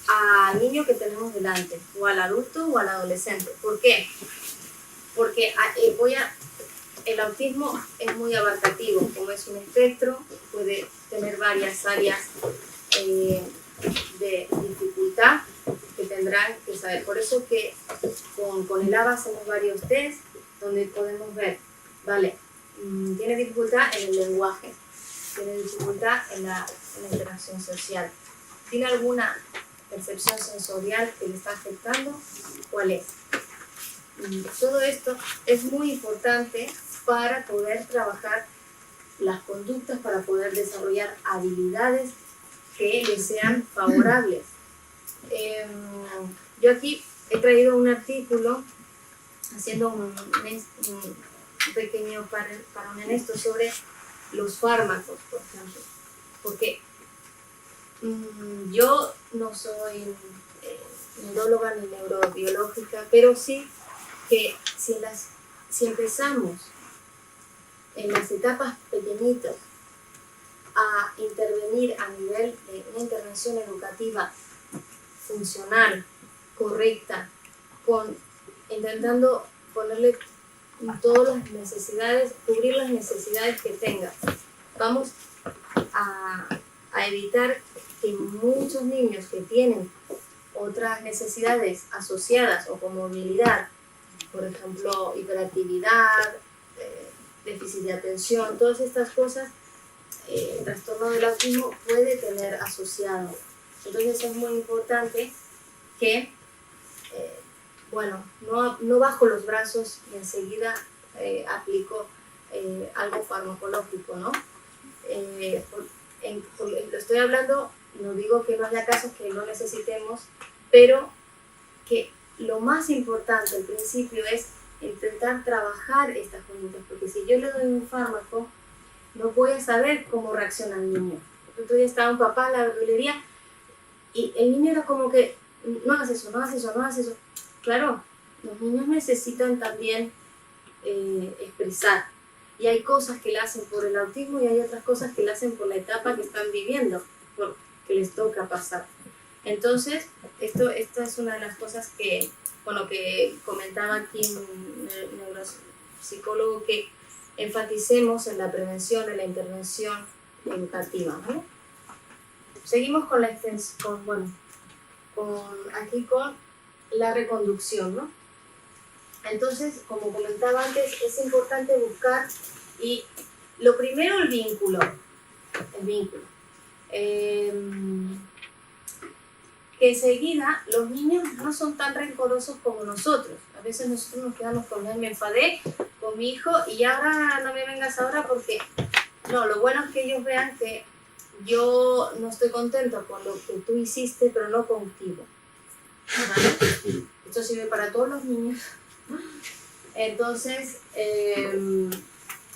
al niño que tenemos delante, o al adulto o al adolescente. ¿Por qué? Porque el autismo es muy abarcativo, como es un espectro, puede tener varias áreas de dificultad que tendrán que saber. Por eso que con el ABA hacemos varios test donde podemos ver, vale, tiene dificultad en el lenguaje, tiene dificultad en la interacción social, tiene alguna percepción sensorial que le está afectando, ¿cuál es? Todo esto es muy importante para poder trabajar las conductas, para poder desarrollar habilidades que les sean favorables. Yo aquí he traído un artículo haciendo un pequeño parón en esto sobre los fármacos, por ejemplo, porque yo no soy neuróloga ni neurobiológica, pero sí que si empezamos en las etapas pequeñitas a intervenir a nivel de una intervención educativa funcional, correcta, intentando ponerle todas las necesidades, cubrir las necesidades que tenga, vamos a evitar que muchos niños que tienen otras necesidades asociadas o con movilidad, por ejemplo, hiperactividad, déficit de atención, todas estas cosas, el trastorno del autismo puede tener asociado. Entonces es muy importante que, no bajo los brazos y enseguida aplico algo farmacológico, ¿no? Lo estoy hablando, no digo que no haya casos que no necesitemos, pero que lo más importante al principio es intentar trabajar estas conductas, porque si yo le doy un fármaco, no voy a saber cómo reacciona el niño. El otro día estaba un papá en la verdulería y el niño era como que, no hagas eso, no hagas eso, no hagas eso. Claro, los niños necesitan también expresar. Y hay cosas que le hacen por el autismo y hay otras cosas que le hacen por la etapa que están viviendo, que les toca pasar. Entonces, esta es una de las cosas que comentaba aquí un neuropsicólogo, que enfaticemos en la prevención, en la intervención educativa, ¿no? Seguimos con la extensión, con la reconducción, ¿no? Entonces, como comentaba antes, es importante buscar, y lo primero, el vínculo. Que enseguida los niños no son tan rencorosos como nosotros. A veces nosotros nos quedamos con él, me enfadé con mi hijo y ahora no me vengas ahora porque... No, lo bueno es que ellos vean que yo no estoy contento con lo que tú hiciste, pero no contigo. ¿Vale? Esto sirve para todos los niños, Entonces,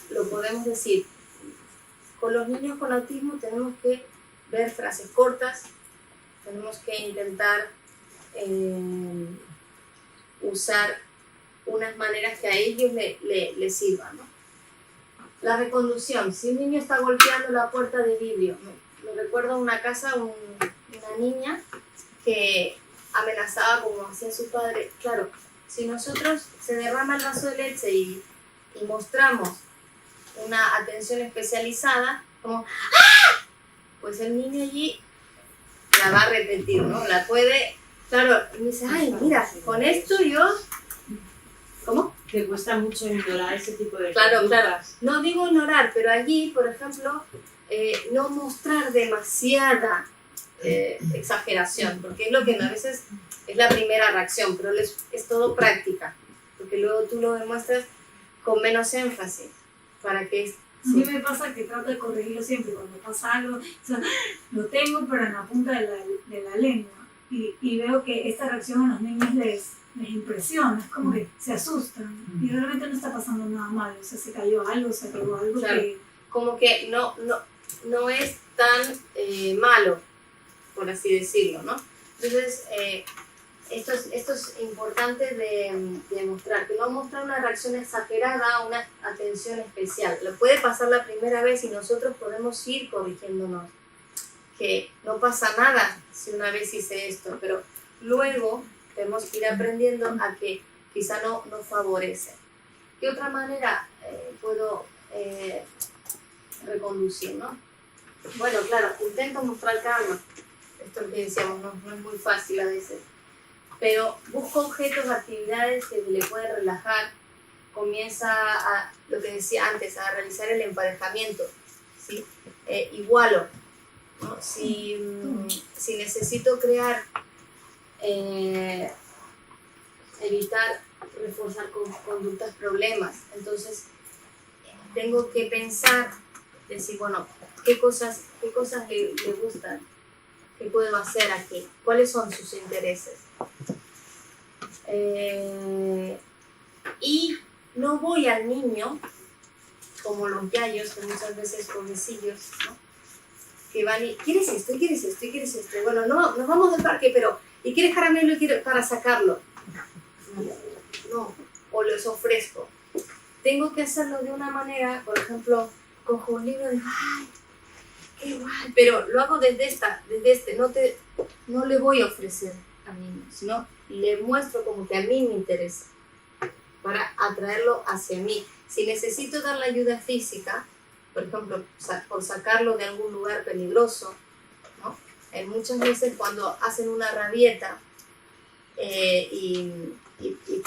lo podemos decir, con los niños con autismo tenemos que ver frases cortas, tenemos que intentar usar unas maneras que a ellos les sirvan, ¿no? La reconducción, si un niño está golpeando la puerta de vidrio, me recuerdo una casa, una niña que amenazaba como hacía su padre. Claro, si nosotros se derrama el vaso de leche y mostramos una atención especializada, como ¡ah!, pues el niño allí la va a repetir, ¿no? La puede, claro, y me dice, ay, mira, con esto yo... ¿Cómo? Te cuesta mucho ignorar ese tipo de Claro, conductas. claro. No digo ignorar, pero allí, por ejemplo, no mostrar demasiada exageración, porque es lo que a veces es la primera reacción, pero es todo práctica, porque luego tú lo demuestras con menos énfasis, para que... A mí me pasa que trato de corregirlo siempre cuando pasa algo, o sea, lo tengo pero en la punta de la lengua y veo que esta reacción a los niños les impresiona, es como que se asustan y realmente no está pasando nada malo, o sea, se cayó algo, se pegó algo, claro, que... Como que no es tan malo, por así decirlo, ¿no? Entonces, esto es importante de mostrar, que no mostrar una reacción exagerada, una atención especial. Lo puede pasar la primera vez y nosotros podemos ir corrigiéndonos, que no pasa nada si una vez hice esto, pero luego tenemos que ir aprendiendo a que quizá no favorece. ¿Qué otra manera puedo reconducir, no? Bueno, claro, intento mostrar calma. Esto es lo que decíamos, no es muy fácil a veces. Pero busco objetos, actividades que le pueden relajar. Comienza a, lo que decía antes, a realizar el emparejamiento, ¿sí? Igualo, ¿no? Si necesito crear, evitar reforzar conductas, problemas, entonces tengo que pensar, decir, bueno, ¿qué cosas le gustan? ¿Qué puedo hacer aquí? ¿Cuáles son sus intereses? Y no voy al niño como los yayos, que muchas veces pobrecillos, ¿no? Que van y, ¿quieres esto? ¿Quieres esto? ¿Quieres esto? Bueno, no, nos vamos del parque, pero ¿y quieres caramelo para sacarlo? No, o los ofrezco. Tengo que hacerlo de una manera, por ejemplo, cojo un libro y digo, ¡ay, qué guay! Pero lo hago desde este, no le voy a ofrecer al niño, sino le muestro como que a mí me interesa, para atraerlo hacia mí. Si necesito dar la ayuda física, por ejemplo, por sacarlo de algún lugar peligroso, ¿no? Muchas veces cuando hacen una rabieta, y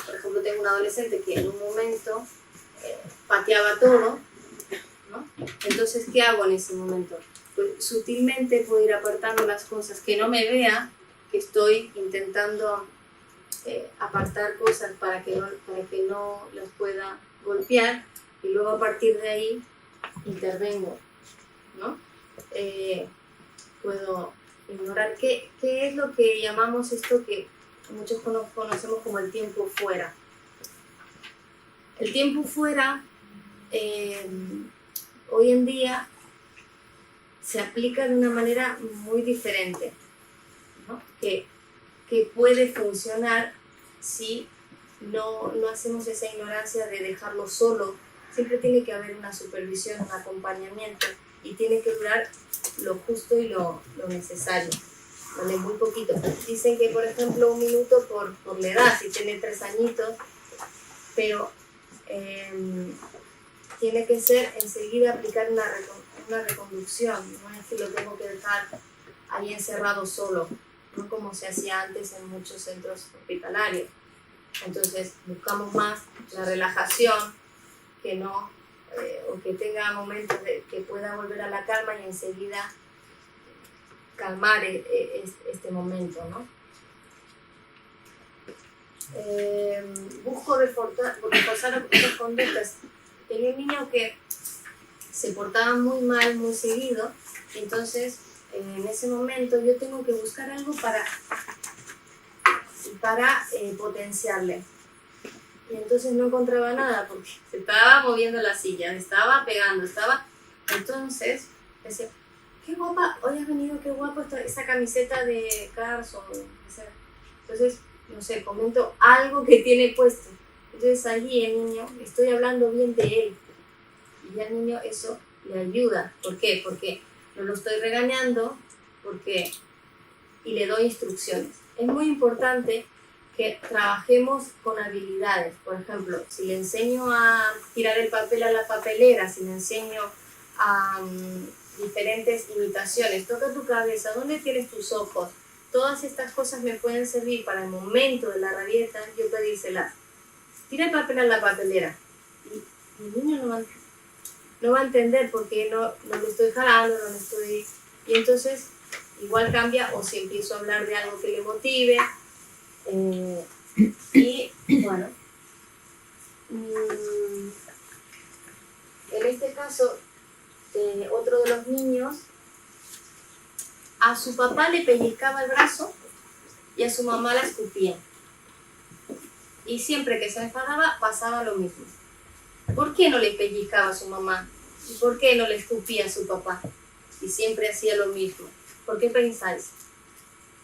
por ejemplo tengo un adolescente que en un momento pateaba todo, ¿no? Entonces, ¿qué hago en ese momento? Pues sutilmente puedo ir apartando las cosas, que no me vea que estoy intentando apartar cosas para que no las pueda golpear, y luego a partir de ahí intervengo, ¿no? Puedo ignorar qué es lo que llamamos esto que muchos conocemos como el tiempo fuera. El tiempo fuera hoy en día se aplica de una manera muy diferente, ¿no? Que puede funcionar si no hacemos esa ignorancia de dejarlo solo. Siempre tiene que haber una supervisión, un acompañamiento, y tiene que durar lo justo y lo necesario, ¿vale? Muy poquito. Dicen que, por ejemplo, 1 minuto por la edad, si tiene 3 añitos, pero tiene que ser enseguida aplicar una reconducción, no es que lo tengo que dejar ahí encerrado solo, no como se hacía antes en muchos centros hospitalarios. Entonces buscamos más la relajación, que no, o que tenga momentos que pueda volver a la calma y enseguida calmar este momento, ¿no? Busco reforzar las conductas. Tenía un niño que se portaba muy mal, muy seguido, entonces en ese momento yo tengo que buscar algo para potenciarle. Y entonces no encontraba nada porque se estaba moviendo la silla, estaba pegando, estaba... Entonces decía, qué guapa, hoy has venido, qué guapo esta camiseta de Cars o qué sea. Entonces, no sé, comento algo que tiene puesto. Entonces allí el niño, estoy hablando bien de él. Y al niño eso le ayuda. ¿Por qué? Porque no lo estoy regañando, y le doy instrucciones. Es muy importante que trabajemos con habilidades. Por ejemplo, si le enseño a tirar el papel a la papelera, si le enseño a diferentes imitaciones, toca tu cabeza, ¿dónde tienes tus ojos? Todas estas cosas me pueden servir para el momento de la rabieta, yo pedírselas. Tira el papel a la papelera. Y el niño no va a entender porque no lo estoy jalando, no lo estoy... Y entonces igual cambia, o si empiezo a hablar de algo que le motive. Y bueno, en este caso, otro de los niños, a su papá le pellizcaba el brazo y a su mamá la escupía. Y siempre que se enfadaba pasaba lo mismo. ¿Por qué no le pellizcaba a su mamá? ¿Y por qué no le escupía a su papá? Y siempre hacía lo mismo. ¿Por qué pensáis?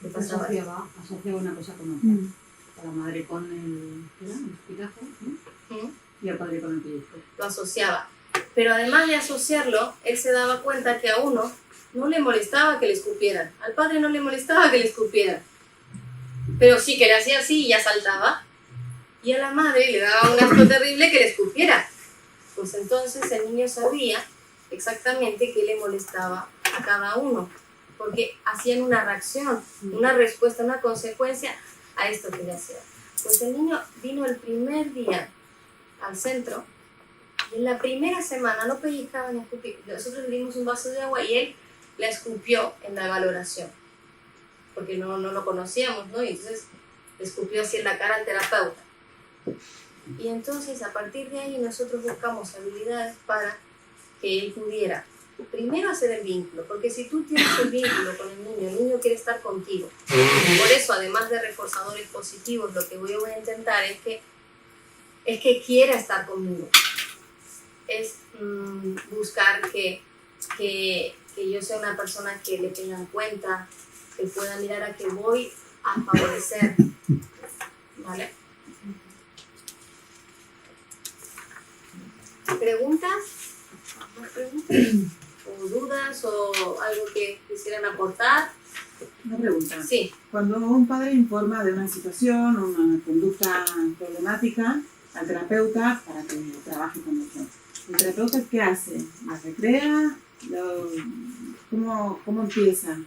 ¿Qué pasaba? Asociaba una cosa con otra. A la madre con el espinazo, ¿no? Y al padre con el pellizco. Lo asociaba. Pero además de asociarlo, él se daba cuenta que a uno no le molestaba que le escupieran. Al padre no le molestaba que le escupieran. Pero sí que le hacía así y ya saltaba. Y a la madre le daba un asco terrible que le escupiera. Pues entonces el niño sabía exactamente qué le molestaba a cada uno. Porque hacían una reacción, una respuesta, una consecuencia a esto que le hacía. Pues el niño vino el primer día al centro y en la primera semana no pellizcaba ni escupía. Nosotros le dimos un vaso de agua y él la escupió en la valoración. Porque no lo conocíamos, ¿no? Y entonces le escupió así en la cara al terapeuta. Y entonces a partir de ahí nosotros buscamos habilidades para que él pudiera primero hacer el vínculo, porque si tú tienes el vínculo con el niño quiere estar contigo. Por eso, además de reforzadores positivos, lo que voy a intentar es que quiera estar conmigo. Es buscar que yo sea una persona que le tenga en cuenta, que pueda mirar a que voy a favorecer. ¿Vale? ¿Preguntas? ¿Más preguntas? ¿O dudas o algo que quisieran aportar? Una pregunta. Sí. Cuando un padre informa de una situación o una conducta problemática al terapeuta para que trabaje con eso, ¿el terapeuta qué hace? ¿La recrea? ¿Cómo empieza?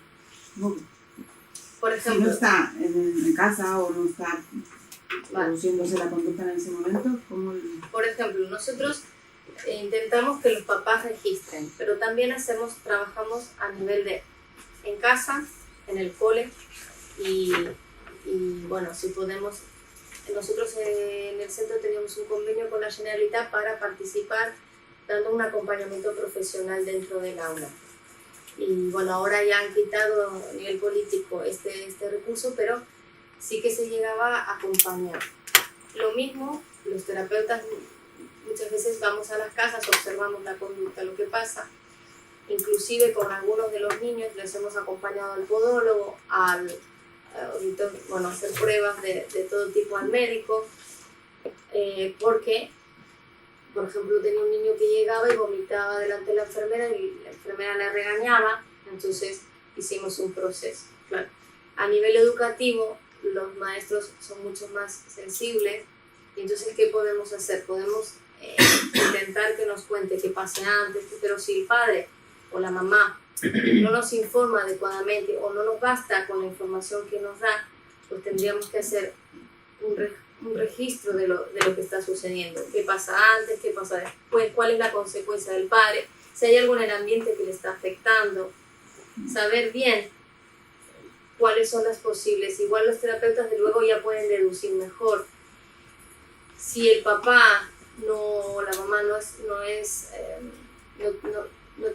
Por Si ejemplo, no está en casa o no está produciéndose la conducta en ese momento, ¿cómo? Por ejemplo, nosotros intentamos que los papás registren, pero también trabajamos a nivel de en casa, en el cole y bueno, si podemos, nosotros en el centro teníamos un convenio con la Generalitat para participar dando un acompañamiento profesional dentro del aula. Y bueno, ahora ya han quitado a nivel político este recurso, pero sí que se llegaba a acompañar. Lo mismo, los terapeutas muchas veces vamos a las casas, observamos la conducta, lo que pasa. Inclusive con algunos de los niños les hemos acompañado al podólogo, hacer pruebas de todo tipo al médico, porque, por ejemplo, tenía un niño que llegaba y vomitaba delante de la enfermera y la enfermera le regañaba, entonces hicimos un proceso. Claro. A nivel educativo, los maestros son mucho más sensibles, y entonces, ¿qué podemos hacer? Podemos intentar que nos cuente qué pase antes, pero si el padre o la mamá no nos informa adecuadamente o no nos basta con la información que nos da, pues tendríamos que hacer un registro de lo que está sucediendo. ¿Qué pasa antes? ¿Qué pasa después? ¿Cuál es la consecuencia del padre? Si hay algo en el ambiente que le está afectando. Saber bien cuáles son las posibles. Igual los terapeutas de luego ya pueden deducir mejor. Si el papá la mamá no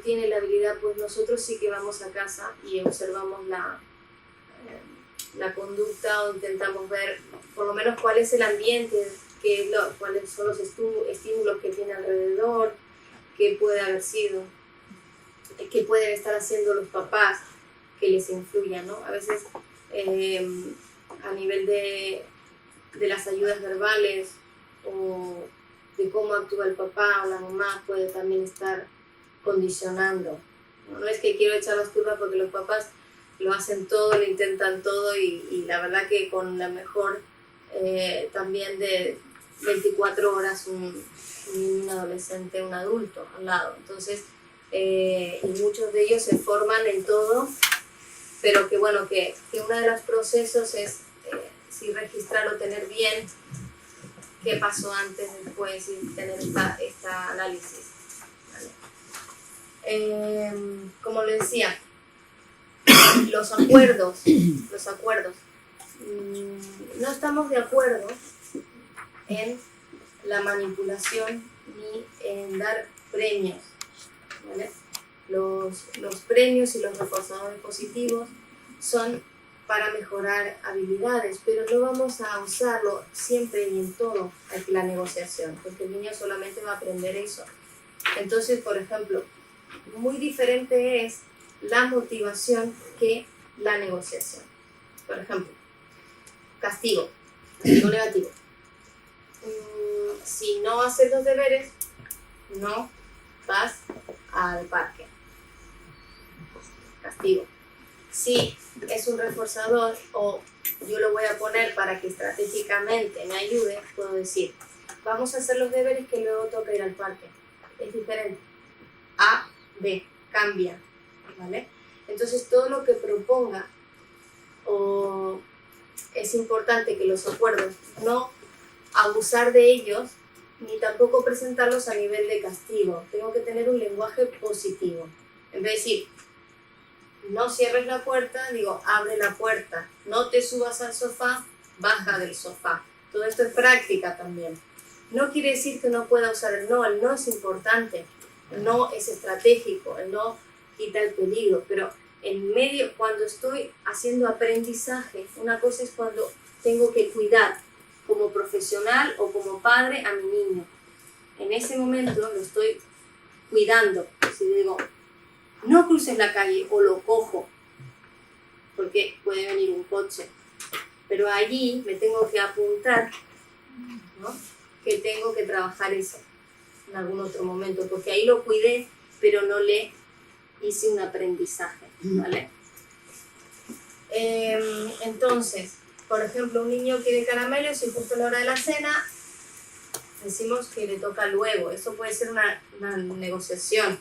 tiene la habilidad, pues nosotros sí que vamos a casa y observamos la conducta o intentamos ver por lo menos cuál es el ambiente cuáles son los estímulos que tiene alrededor, qué puede haber sido, qué pueden estar haciendo los papás que les influyan, ¿no? A veces a nivel de las ayudas verbales o de cómo actúa el papá o la mamá puede también estar condicionando. No es que quiero echar las culpas porque los papás lo hacen todo, lo intentan todo y la verdad que con la mejor también de 24 horas un adolescente, un adulto al lado. Entonces, y muchos de ellos se forman en todo, pero que bueno, que uno de los procesos es sí registrarlo, tener bien qué pasó antes, después y tener esta análisis. ¿Vale? Como les decía, los acuerdos. No estamos de acuerdo en la manipulación ni en dar premios, ¿vale? Los premios y los reforzadores positivos son para mejorar habilidades, pero no vamos a usarlo siempre y en todo la negociación, porque el niño solamente va a aprender eso. Entonces, por ejemplo, muy diferente es la motivación que la negociación. Por ejemplo, castigo negativo. Si no haces los deberes, no vas al parque. Castigo. Si es un reforzador o yo lo voy a poner para que estratégicamente me ayude, puedo decir, vamos a hacer los deberes que luego toca ir al parque. Es diferente. A, B, cambia, ¿vale? Entonces todo lo que proponga o es importante que los acuerdos no abusar de ellos ni tampoco presentarlos a nivel de castigo. Tengo que tener un lenguaje positivo. En vez de decir, no cierres la puerta, digo, abre la puerta. No te subas al sofá, baja del sofá. Todo esto es práctica también. No quiere decir que no pueda usar el no es importante, el no es estratégico, el no quita el peligro, pero en medio, cuando estoy haciendo aprendizaje, una cosa es cuando tengo que cuidar como profesional o como padre a mi niño. En ese momento lo estoy cuidando. Si digo, no cruces la calle o lo cojo, porque puede venir un coche, pero allí me tengo que apuntar, ¿no? Que tengo que trabajar eso en algún otro momento, porque ahí lo cuidé, pero no le hice un aprendizaje, ¿vale? Entonces, por ejemplo, un niño quiere caramelos y justo a la hora de la cena decimos que le toca luego. Eso puede ser una negociación,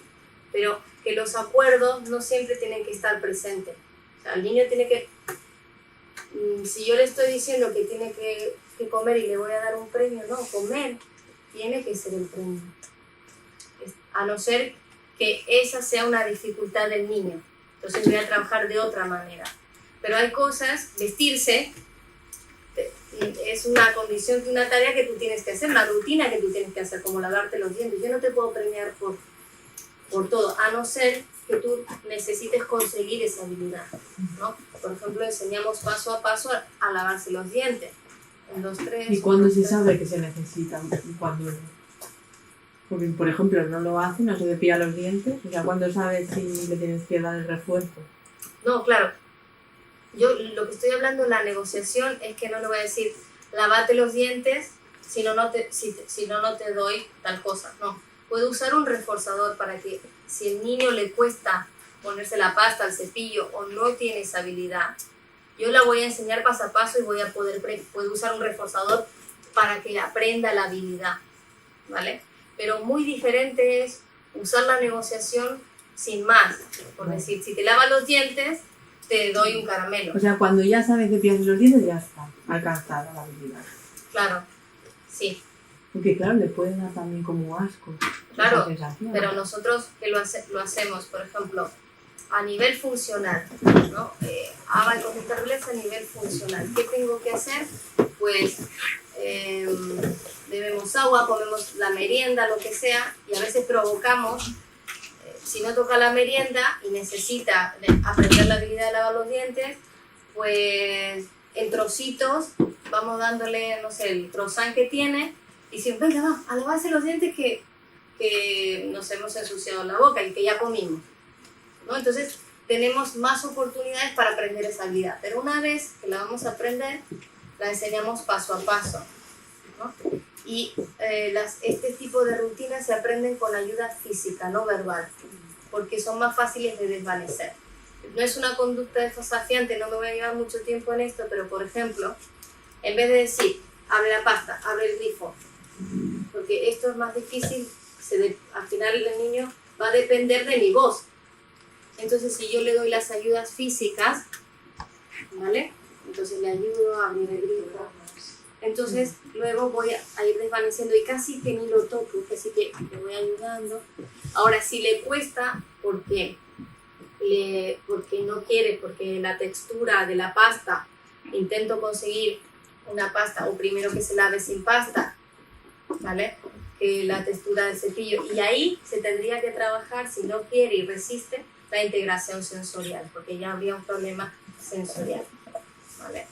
pero que los acuerdos no siempre tienen que estar presentes. O sea, el niño tiene que, si yo le estoy diciendo que tiene que comer y le voy a dar un premio, no, comer tiene que ser el premio. A no ser que esa sea una dificultad del niño. Entonces voy a trabajar de otra manera. Pero hay cosas, vestirse es una condición, una tarea que tú tienes que hacer, una rutina que tú tienes que hacer, como lavarte los dientes. Yo no te puedo premiar por todo, a no ser que tú necesites conseguir esa habilidad, ¿no? Por ejemplo, enseñamos paso a paso a lavarse los dientes. 1, 2, 3. ¿Y cuándo se sabe que se necesita? ¿Cuándo? Porque, por ejemplo, no lo hace, no se cepilla los dientes. O sea, ¿cuándo sabes si le tienes que dar el refuerzo? No, claro. Yo lo que estoy hablando en la negociación es que no le voy a decir, lávate los dientes, si no te doy tal cosa. No. Puedo usar un reforzador para que si el niño le cuesta ponerse la pasta, el cepillo o no tiene esa habilidad, yo la voy a enseñar paso a paso y puedo usar un reforzador para que aprenda la habilidad, ¿vale? Pero muy diferente es usar la negociación sin más. Por decir, si te lavas los dientes, te doy un caramelo. O sea, cuando ya sabes que pierdes los dientes, ya está alcanzada la habilidad. Claro, sí. Porque claro, le puede dar también como asco. Claro, pero nosotros que lo hacemos, por ejemplo, a nivel funcional, ¿no? Haga el conducta rebelde a nivel funcional. ¿Qué tengo que hacer? Pues bebemos agua, comemos la merienda, lo que sea, y a veces provocamos, si no toca la merienda y necesita aprender la habilidad de lavar los dientes, pues en trocitos, vamos dándole, no sé, el croissant que tiene, y si venga, va, a lavarse los dientes que nos hemos ensuciado la boca y que ya comimos, ¿no? Entonces tenemos más oportunidades para aprender esa habilidad, pero una vez que la vamos a aprender, la enseñamos paso a paso, ¿no? Y este tipo de rutinas se aprenden con ayuda física, no verbal, porque son más fáciles de desvanecer. No es una conducta desafiante, no me voy a llevar mucho tiempo en esto, pero por ejemplo, en vez de decir, abre la pasta, abre el grifo, porque esto es más difícil, al final el niño va a depender de mi voz. Entonces si yo le doy las ayudas físicas, ¿vale? Entonces le ayudo a abrir el grifo. Entonces luego voy a ir desvaneciendo y casi que ni lo toco, casi que le voy ayudando. Ahora si le cuesta, porque no quiere, porque la textura de la pasta, intento conseguir una pasta, o primero que se lave sin pasta, ¿vale? Que la textura del cepillo, y ahí se tendría que trabajar, si no quiere y resiste, la integración sensorial, porque ya habría un problema sensorial, ¿vale?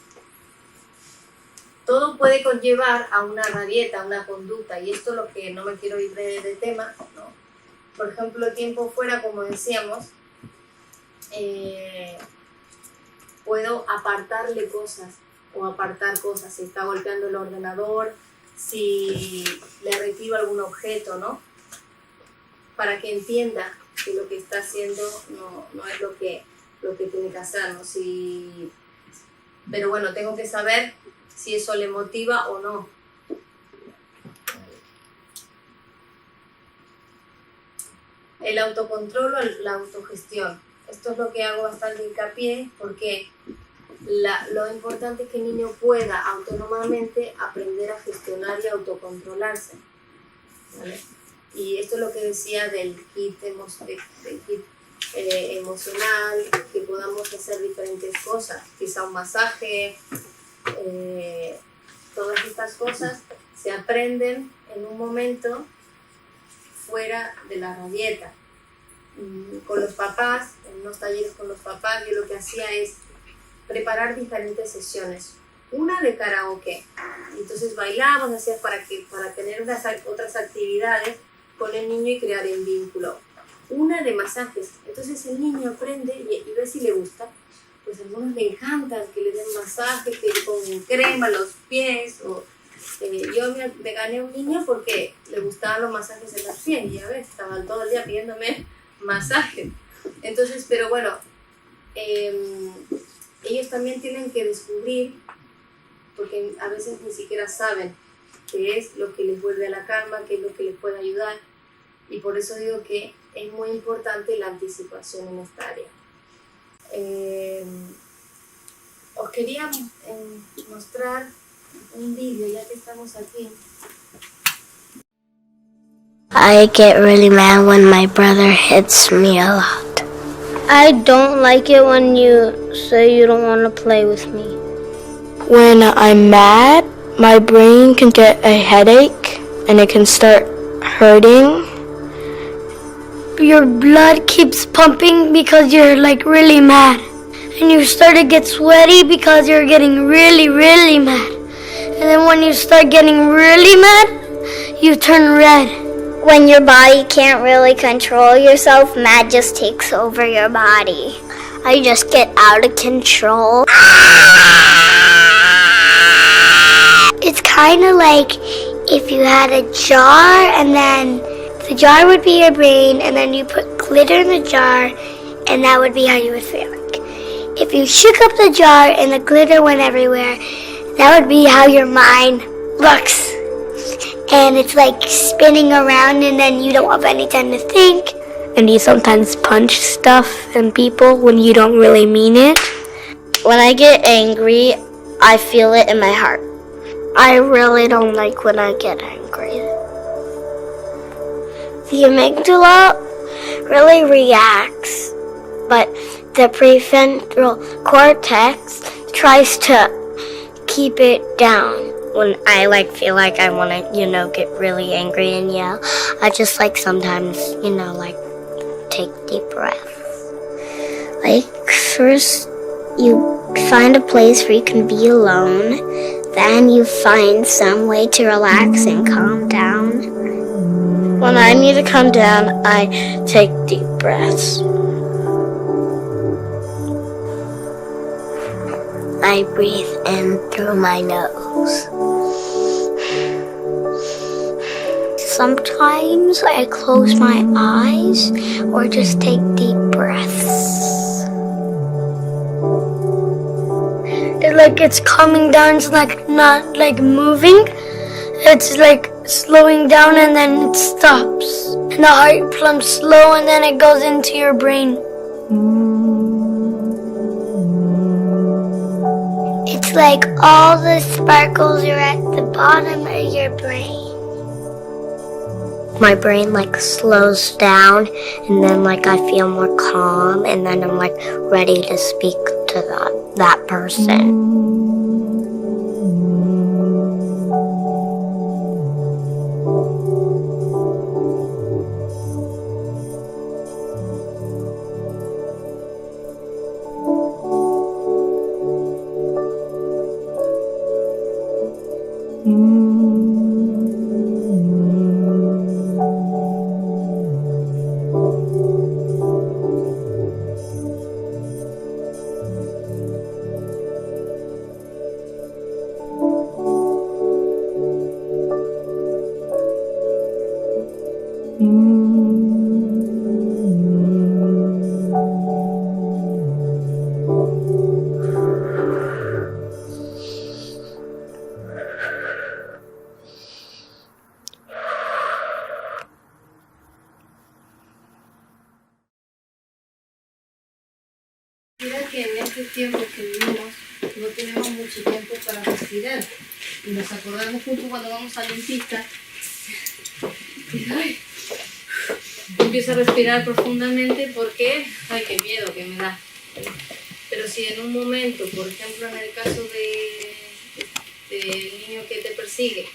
Todo puede conllevar a una rabieta, a una conducta, y esto es lo que no me quiero ir de tema, ¿no? Por ejemplo, tiempo fuera, como decíamos, puedo apartarle cosas o apartar cosas, si está golpeando el ordenador, si le retiro algún objeto, ¿no? Para que entienda que lo que está haciendo no es lo que tiene que hacer, ¿no? Pero bueno, tengo que saber si eso le motiva o no. El autocontrol o la autogestión. Esto es lo que hago bastante hincapié, porque lo importante es que el niño pueda autónomamente aprender a gestionar y autocontrolarse, ¿vale? Y esto es lo que decía del kit emocional, que podamos hacer diferentes cosas, quizá un masaje, todas estas cosas se aprenden en un momento fuera de la rabieta. Con los papás, en unos talleres con los papás, yo lo que hacía es preparar diferentes sesiones. Una de karaoke, entonces bailábamos, hacías para tener otras actividades con el niño y crear el vínculo. Una de masajes, entonces el niño aprende y ve si le gusta. Pues a algunos le encantan que le den masajes, que le pongan crema en los pies. Yo me gané a un niño porque le gustaban los masajes en los pies, y ya ves, estaban todo el día pidiéndome masajes. Entonces, pero bueno, ellos también tienen que descubrir, porque a veces ni siquiera saben qué es lo que les vuelve a la calma, qué es lo que les puede ayudar, y por eso digo que es muy importante la anticipación en esta área. Os quería mostrar un vídeo, ya que estamos aquí. I get really mad when my brother hits me a lot. I don't like it when you say you don't want to play with me. When I'm mad, my brain can get a headache and it can start hurting. Your blood keeps pumping because you're like really mad. And you start to get sweaty because you're getting really, really mad. And then when you start getting really mad, you turn red. When your body can't really control yourself, mad just takes over your body. I just get out of control. It's kind of like if you had a jar and then the jar would be your brain and then you put glitter in the jar and that would be how you would feel like. If you shook up the jar and the glitter went everywhere, that would be how your mind looks. And it's like spinning around and then you don't have any time to think. And you sometimes punch stuff and people when you don't really mean it. When I get angry, I feel it in my heart. I really don't like when I get angry. The amygdala really reacts, but the prefrontal cortex tries to keep it down. When I feel like I want to, get really angry and yell, I just sometimes, take deep breaths. First you find a place where you can be alone. Then you find some way to relax and calm down. When I need to calm down, I take deep breaths. I breathe in through my nose. Sometimes I close my eyes or just take deep breaths. It's coming down, it's not moving. It's slowing down and then it stops. And the heart pumps slow and then it goes into your brain. It's like all the sparkles are at the bottom of your brain. My brain slows down and then I feel more calm and then I'm ready to speak to that person. Mira que en este tiempo que vivimos no tenemos mucho tiempo para respirar y nos acordamos justo cuando vamos al dentista y empiezo a respirar profundamente porque ay, qué miedo que me da. Pero si en un momento, por ejemplo en el caso del niño que te persigue,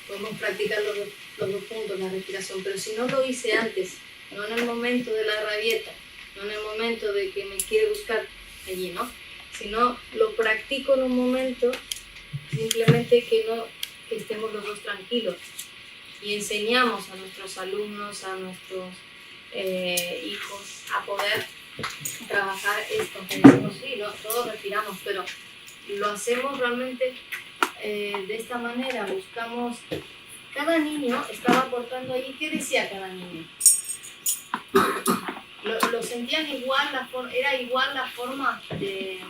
podemos practicar los dos puntos, la respiración, pero si no lo hice antes, no en el momento de la rabieta, no en el momento de que me quiere buscar allí, ¿no? Sino lo practico en un momento, simplemente que estemos los dos tranquilos y enseñamos a nuestros alumnos, a nuestros hijos a poder trabajar esto, que decimos, sí, no, todos respiramos, pero lo hacemos realmente de esta manera, buscamos, cada niño estaba aportando allí, ¿qué decía cada niño? Lo sentían igual, era igual la forma de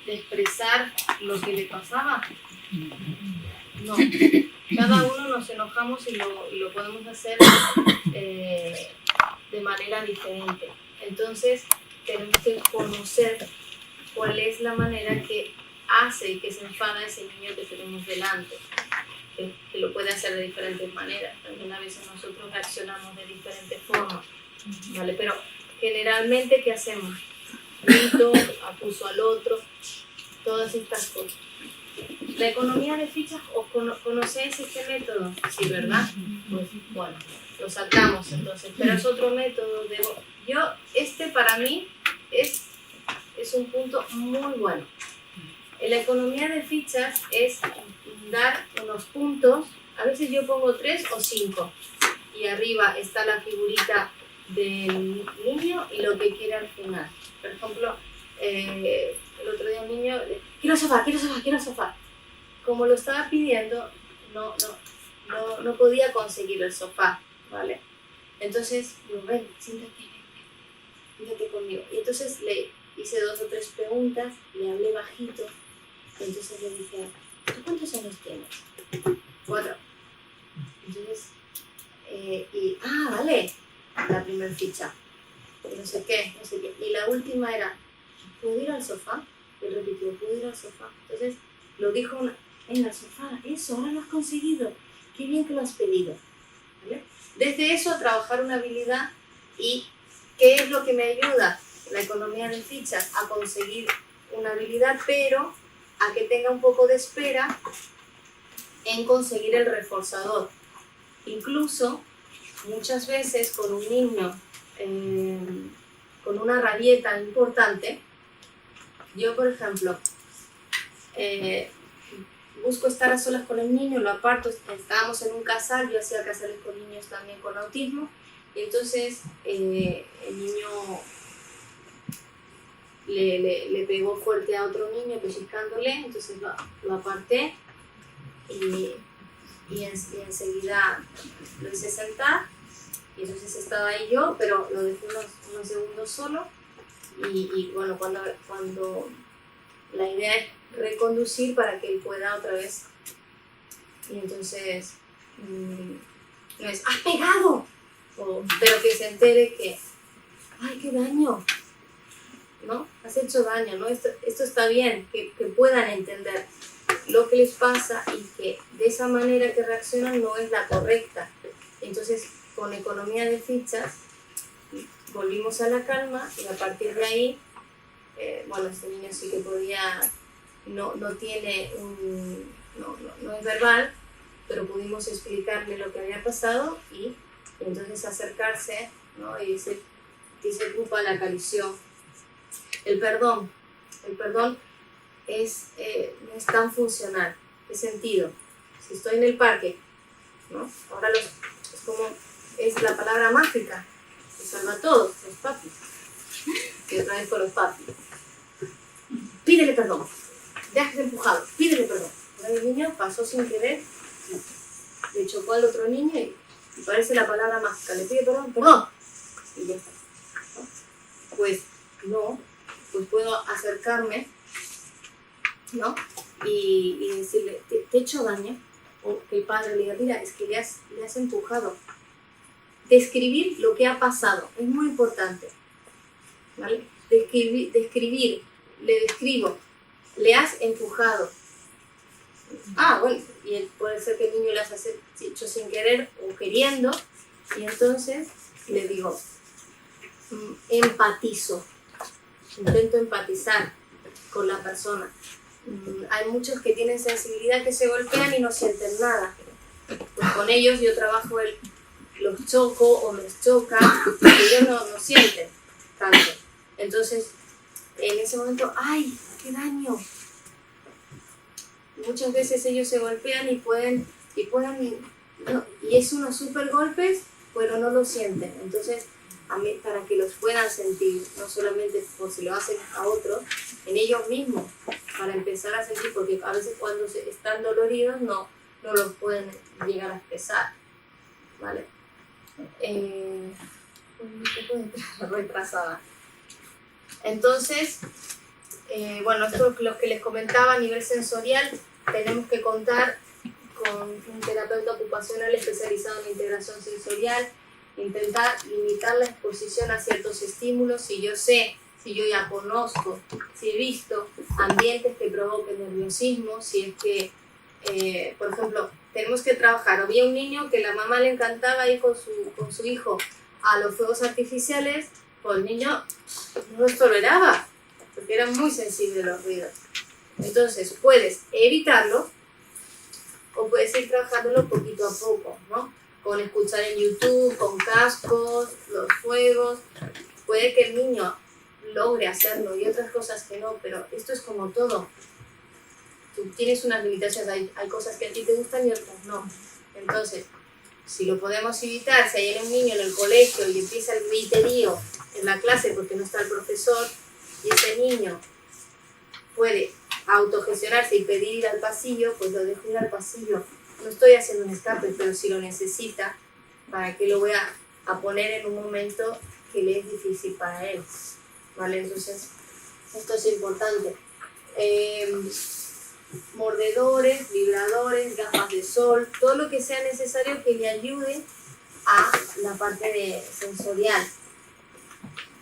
expresar lo que le pasaba. No, cada uno nos enojamos y lo podemos hacer de manera diferente. Entonces tenemos que conocer cuál es la manera que hace y que se enfada ese niño que tenemos delante. Que lo puede hacer de diferentes maneras. También a veces nosotros reaccionamos de diferentes formas, ¿vale? Pero generalmente, ¿qué hacemos? Grito, acuso al otro, todas estas cosas. La economía de fichas, ¿os conocéis este método? Sí, ¿verdad? Pues bueno, lo sacamos entonces, pero es otro método. Para mí es un punto muy bueno. En la economía de fichas es dar unos puntos, a veces yo pongo 3 o 5 y arriba está la figurita del niño y lo que quiere al final. Por ejemplo, el otro día un niño, quiero sofá. Como lo estaba pidiendo, no podía conseguir el sofá, ¿vale? Entonces, ven, siéntate conmigo. Y entonces le hice 2 o 3 preguntas, le hablé bajito, y entonces le dije, ¿tú cuántos años tienes? 4. Entonces, vale, la primera ficha. No sé qué. Y la última era, ¿puedo ir al sofá? Y repitió, ¿puedo ir al sofá? Entonces, lo dijo en el sofá, eso, ahora lo has conseguido. Qué bien que lo has pedido. ¿Vale? Desde eso, a trabajar una habilidad. ¿Y qué es lo que me ayuda? La economía de fichas, a conseguir una habilidad, pero a que tenga un poco de espera en conseguir el reforzador. Incluso, muchas veces con un niño con una rabieta importante, yo, por ejemplo, busco estar a solas con el niño, lo aparto, estábamos en un casal, yo hacía casales con niños también con autismo, y entonces el niño le pegó fuerte a otro niño pellizcándole, entonces lo aparté y enseguida lo hice sentar, y entonces estaba ahí yo, pero lo dejé unos segundos solo, y bueno, cuando la idea es reconducir para que él pueda otra vez, y entonces no es ¡has pegado! Pero que se entere que ¡ay, qué daño! ¿No? Has hecho daño, ¿no? Esto está bien, que puedan entender lo que les pasa y que de esa manera que reaccionan no es la correcta. Entonces, con economía de fichas, volvimos a la calma, y a partir de ahí, bueno, este niño sí que podía, no es verbal, pero pudimos explicarle lo que había pasado y entonces acercarse, ¿no? Y se ocupa, la acarició. El perdón no es tan funcional. ¿Qué sentido? Si estoy en el parque, ¿no? Ahora es la palabra mágica que salva a todos, los papis. Y otra vez con los papis. Pídele perdón. Dejas empujado, pídele perdón. Ahora el niño pasó sin querer, le chocó al otro niño y parece la palabra mágica. Le pide perdón, ¡perdón! Y ya está, ¿no? Pues no, pues puedo acercarme, ¿no? Y decirle, ¿te he hecho daño? O que el padre le diga, mira, es que le has empujado. Describir lo que ha pasado es muy importante, ¿vale? Describir, le describo, le has empujado. Ah, bueno, y puede ser que el niño le has hecho sin querer o queriendo, y entonces le digo, empatizo, intento empatizar con la persona. Hay muchos que tienen sensibilidad que se golpean y no sienten nada. Pues con ellos yo trabajo los choco o me choca, y ellos no sienten tanto. Entonces, en ese momento, ¡ay, qué daño! Muchas veces ellos se golpean y es unos super golpes, pero no lo sienten. Entonces, para que los puedan sentir, no solamente por si lo hacen a otros, en ellos mismos, para empezar a sentir, porque a veces cuando están doloridos no los pueden llegar a expresar, ¿vale? Un poco retrasada. Entonces, bueno, esto es lo que les comentaba a nivel sensorial. Tenemos que contar con un terapeuta ocupacional especializado en integración sensorial, intentar limitar la exposición a ciertos estímulos. Si yo ya conozco, si he visto ambientes que provoquen nerviosismo, si es que, por ejemplo, tenemos que trabajar. Había un niño que la mamá le encantaba ir con su hijo a los fuegos artificiales, pues el niño no los toleraba, porque era muy sensible a los ruidos. Entonces, puedes evitarlo o puedes ir trabajándolo poquito a poco, ¿no? Con escuchar en YouTube, con cascos, los fuegos. Puede que el niño logre hacerlo y otras cosas que no, pero esto es como todo. Tú tienes unas limitaciones, hay cosas que a ti te gustan y otras no. Entonces, si lo podemos evitar, si hay un niño en el colegio y empieza el griterío en la clase porque no está el profesor, y ese niño puede autogestionarse y pedir ir al pasillo, pues lo dejo ir al pasillo. No estoy haciendo un escape, pero si lo necesita, ¿para qué lo voy a poner en un momento que le es difícil para él? ¿Vale? Entonces, esto es importante. Mordedores, vibradores, gafas de sol, todo lo que sea necesario que le ayude a la parte sensorial.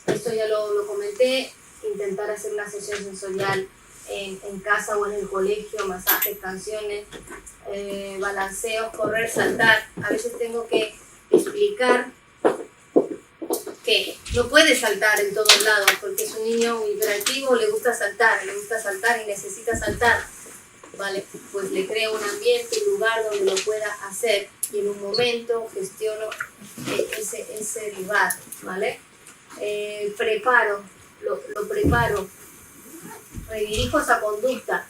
Esto ya lo comenté, intentar hacer una sesión sensorial en casa o en el colegio, masajes, canciones, balanceos, correr, saltar. A veces tengo que explicar que no puede saltar en todos lados porque es un niño hiperactivo, le gusta saltar y necesita saltar. ¿Vale? Pues le creo un ambiente, un lugar donde lo pueda hacer y en un momento gestiono ese lugar, ¿vale? Lo preparo. redirijo esa conducta.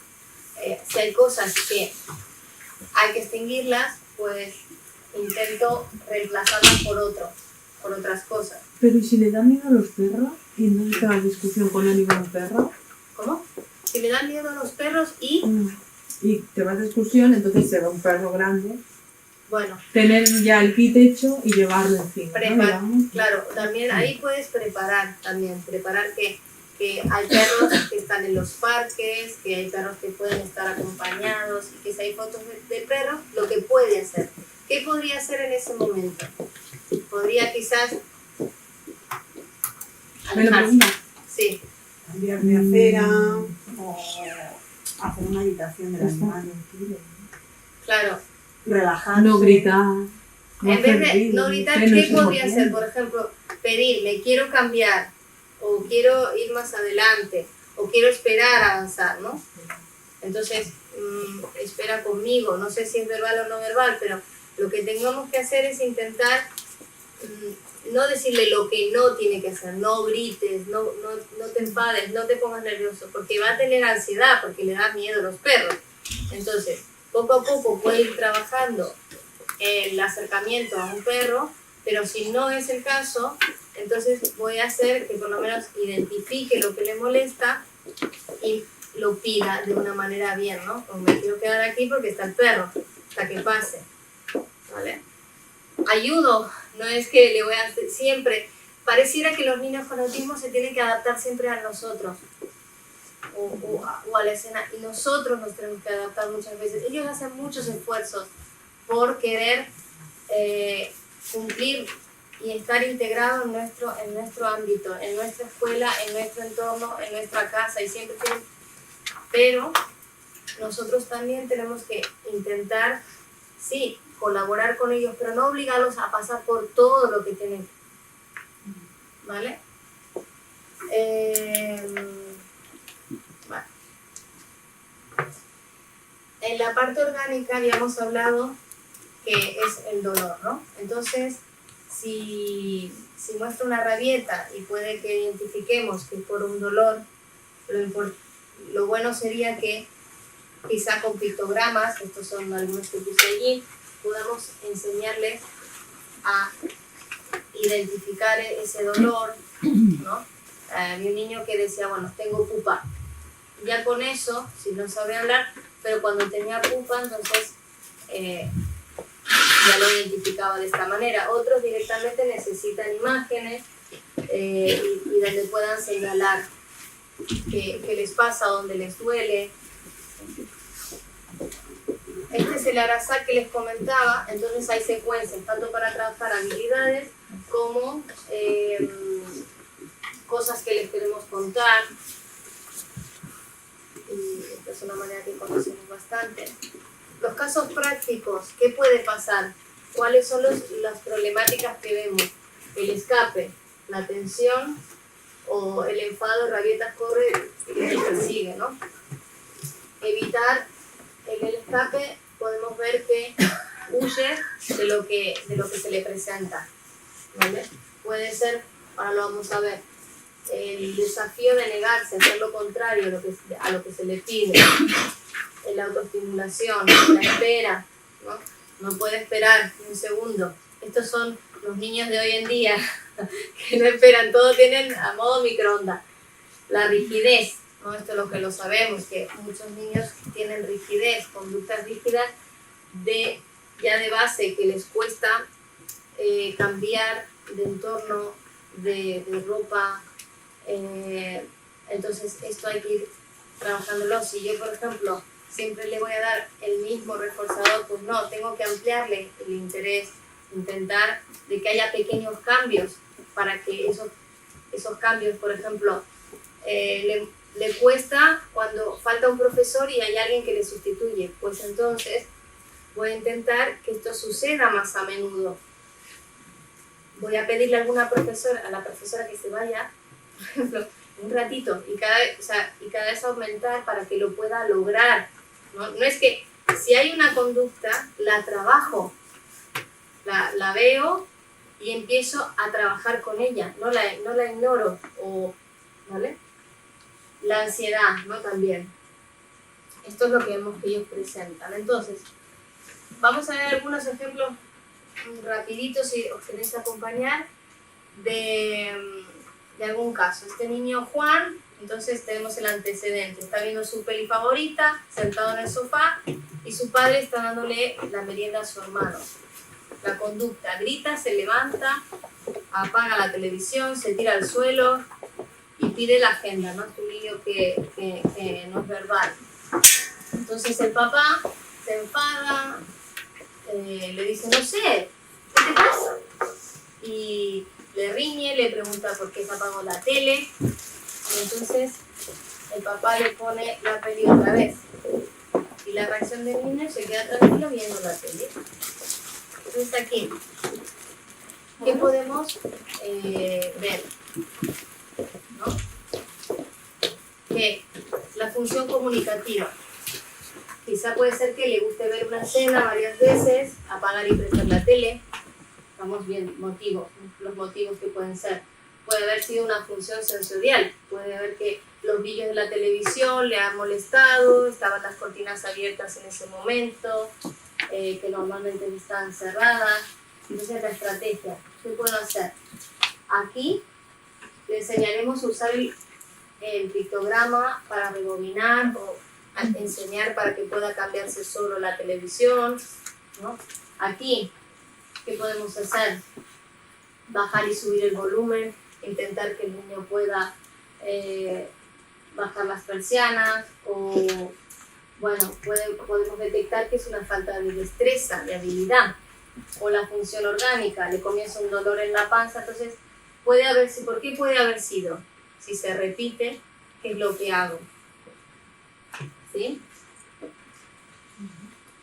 Si hay cosas que hay que extinguirlas, pues intento reemplazarlas por otras cosas. Pero ¿y si le da miedo a los perros y no está en discusión con él y con un perro? ¿Cómo? Si le dan miedo a los perros y, Y te vas de excursión, entonces se va un perro grande. bueno, Tener ya el kit hecho y llevarlo encima, ¿no? Digamos. claro, también ahí puedes preparar que hay perros que están en los parques, que hay perros que pueden estar acompañados y que si hay fotos de perros, lo que puede hacer. ¿Qué podría hacer en ese momento? Podría quizás ¿Me lo alejarse. pregunta? Sí, Cambiar de acera o hacer una meditación del animal. claro. Relajarse. No gritar. En vez de hacer no gritar, ruido, ¿qué no sé podría por qué. hacer? Por ejemplo, pedir, me quiero cambiar, o quiero ir más adelante, o quiero esperar a avanzar, ¿no? Entonces, espera conmigo, no sé si es verbal o no verbal, pero lo que tengamos que hacer es intentar no decirle lo que no tiene que hacer, no grites, no te enfades, no te pongas nervioso, porque va a tener ansiedad, porque le da miedo a los perros. Entonces, poco a poco puede ir trabajando el acercamiento a un perro, pero si no es el caso, entonces voy a hacer que por lo menos identifique lo que le molesta y lo pida de una manera bien, ¿no? Como me quiero quedar aquí porque está el perro, hasta que pase, ¿vale? Ayudo, no es que le voy a hacer siempre, pareciera que los niños con autismo se tienen que adaptar siempre a nosotros o a la escena, y nosotros nos tenemos que adaptar muchas veces. Ellos hacen muchos esfuerzos por querer cumplir y estar integrados en nuestro ámbito, en nuestra escuela, en nuestro entorno, en nuestra casa, y siempre tienen, pero nosotros también tenemos que intentar, sí, colaborar con ellos, pero no obligarlos a pasar por todo lo que tienen, ¿vale? Vale. En la parte orgánica habíamos hablado que es el dolor, ¿no? Entonces, si muestra una rabieta y puede que identifiquemos que es por un dolor, lo bueno sería que quizá con pictogramas, estos son algunos que puse allí, podamos enseñarles a identificar ese dolor, ¿no? Había un niño que decía, bueno, tengo pupa. Ya con eso, si no sabe hablar, pero cuando tenía pupa, entonces ya lo identificaba de esta manera. Otros directamente necesitan imágenes y donde puedan señalar qué les pasa, dónde les duele. Este es el Arasá que les comentaba, entonces hay secuencias, tanto para trabajar habilidades como cosas que les queremos contar. Y esta es una manera que conocemos bastante. Los casos prácticos, ¿qué puede pasar? ¿Cuáles son las problemáticas que vemos? El escape, la tensión o el enfado, rabietas, corre y persigue, ¿no? Evitar el escape, podemos ver que huye de lo que se le presenta, ¿vale? Puede ser, ahora lo vamos a ver, el desafío de negarse, hacer lo contrario a lo que se le pide, la autoestimulación, la espera, ¿no? No puede esperar ni un segundo. Estos son los niños de hoy en día que no esperan, todo tienen a modo microondas. La rigidez, ¿no? Esto es lo que lo sabemos, que muchos niños tienen rigidez, conductas rígidas ya de base, que les cuesta cambiar de entorno, de ropa. Entonces esto hay que ir trabajándolo. Si yo, por ejemplo, siempre le voy a dar el mismo reforzador, pues no, tengo que ampliarle el interés, intentar de que haya pequeños cambios para que esos cambios, por ejemplo, le cuesta cuando falta un profesor y hay alguien que le sustituye, pues entonces voy a intentar que esto suceda más a menudo. Voy a pedirle a la profesora que se vaya, por ejemplo, un ratito y cada vez aumentar para que lo pueda lograr. No es que si hay una conducta, la trabajo, la veo y empiezo a trabajar con ella, no la ignoro, ¿vale? La ansiedad, ¿no? También. Esto es lo que vemos que ellos presentan. Entonces, vamos a ver algunos ejemplos rapiditos, si os queréis acompañar, de algún caso. Este niño Juan, entonces tenemos el antecedente. Está viendo su peli favorita, sentado en el sofá, y su padre está dándole la merienda a su hermano. La conducta: grita, se levanta, apaga la televisión, se tira al suelo y pide la agenda, ¿no? Es un niño que no es verbal. Entonces el papá se enfada, le dice, no sé, ¿qué te pasa? Y le riñe, le pregunta por qué se apagó la tele. Y entonces el papá le pone la peli otra vez. Y la reacción del niño se queda tranquilo viendo la tele. Entonces aquí, ¿qué podemos ver? ¿No? Que la función comunicativa. Quizá puede ser que le guste ver una escena varias veces, apagar y prender la tele. Estamos viendo motivos, los motivos que pueden ser. Puede haber sido una función sensorial, puede haber que los brillos de la televisión le han molestado, estaban las cortinas abiertas en ese momento, que normalmente están cerradas. Entonces la estrategia, ¿qué puedo hacer? Aquí le enseñaremos a usar el pictograma para rebobinar o enseñar para que pueda cambiarse solo la televisión, ¿no? Aquí, ¿qué podemos hacer? Bajar y subir el volumen, intentar que el niño pueda bajar las persianas, o bueno, podemos detectar que es una falta de destreza, de habilidad, o la función orgánica, le comienza un dolor en la panza. Entonces, ¿por qué puede haber sido? Si se repite, ¿qué es lo que hago? ¿Sí?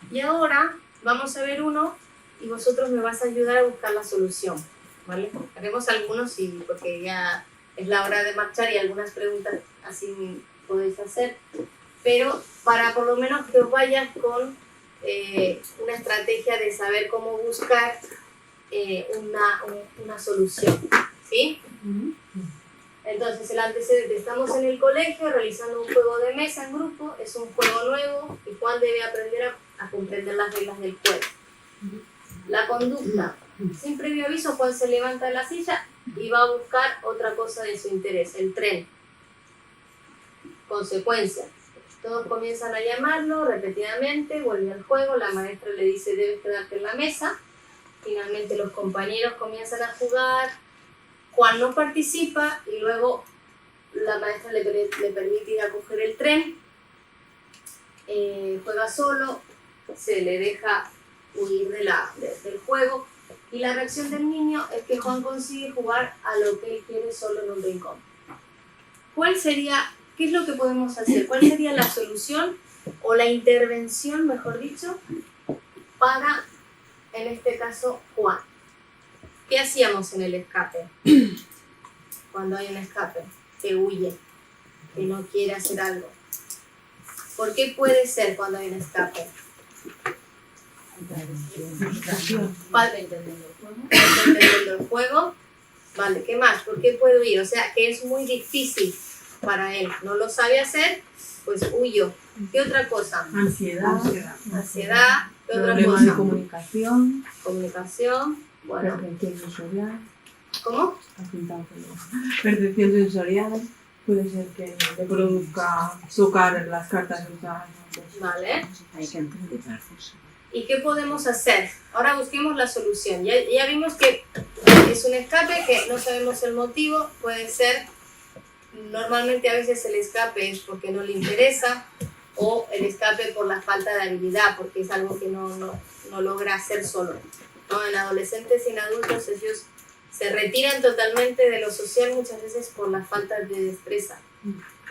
Y ahora vamos a ver uno y vosotros me vas a ayudar a buscar la solución, ¿vale? Haremos algunos porque ya es la hora de marchar y algunas preguntas así podéis hacer, pero para por lo menos que os vayas con una estrategia de saber cómo buscar una solución, ¿sí? Entonces, el antecedente: estamos en el colegio realizando un juego de mesa en grupo, es un juego nuevo y Juan debe aprender a comprender las reglas del juego. La conducta: sin previo aviso, Juan se levanta de la silla y va a buscar otra cosa de su interés, el tren. Consecuencia: todos comienzan a llamarlo repetidamente, vuelve al juego, la maestra le dice debes quedarte en la mesa, finalmente los compañeros comienzan a jugar, Juan no participa y luego la maestra le permite ir a coger el tren, juega solo, se le deja huir del juego, y la reacción del niño es que Juan consigue jugar a lo que él quiere solo en un rincón. ¿Qué es lo que podemos hacer? ¿Cuál sería la solución o la intervención, mejor dicho, para, en este caso, Juan? ¿Qué hacíamos en el escape? Cuando hay un escape, que huye, que no quiere hacer algo. ¿Por qué puede ser cuando hay un escape? Falta entendiendo el juego. Vale, ¿qué más? ¿Por qué puede huir? O sea, que es muy difícil para él. No lo sabe hacer, pues huyo. ¿Qué otra cosa? Ansiedad. ¿Qué otra Problemas cosa? de comunicación. Bueno. Percepción sensorial. ¿Cómo? Percepción sensorial. Puede ser que le produzca tocar las cartas usadas. Vale. Hay que entender. ¿Y qué podemos hacer? Ahora busquemos la solución. Ya vimos que es un escape que no sabemos el motivo. Puede ser, normalmente a veces el escape es porque no le interesa, o el escape por la falta de habilidad, porque es algo que no logra hacer solo, ¿no? En adolescentes y en adultos ellos se retiran totalmente de lo social muchas veces por la falta de destreza,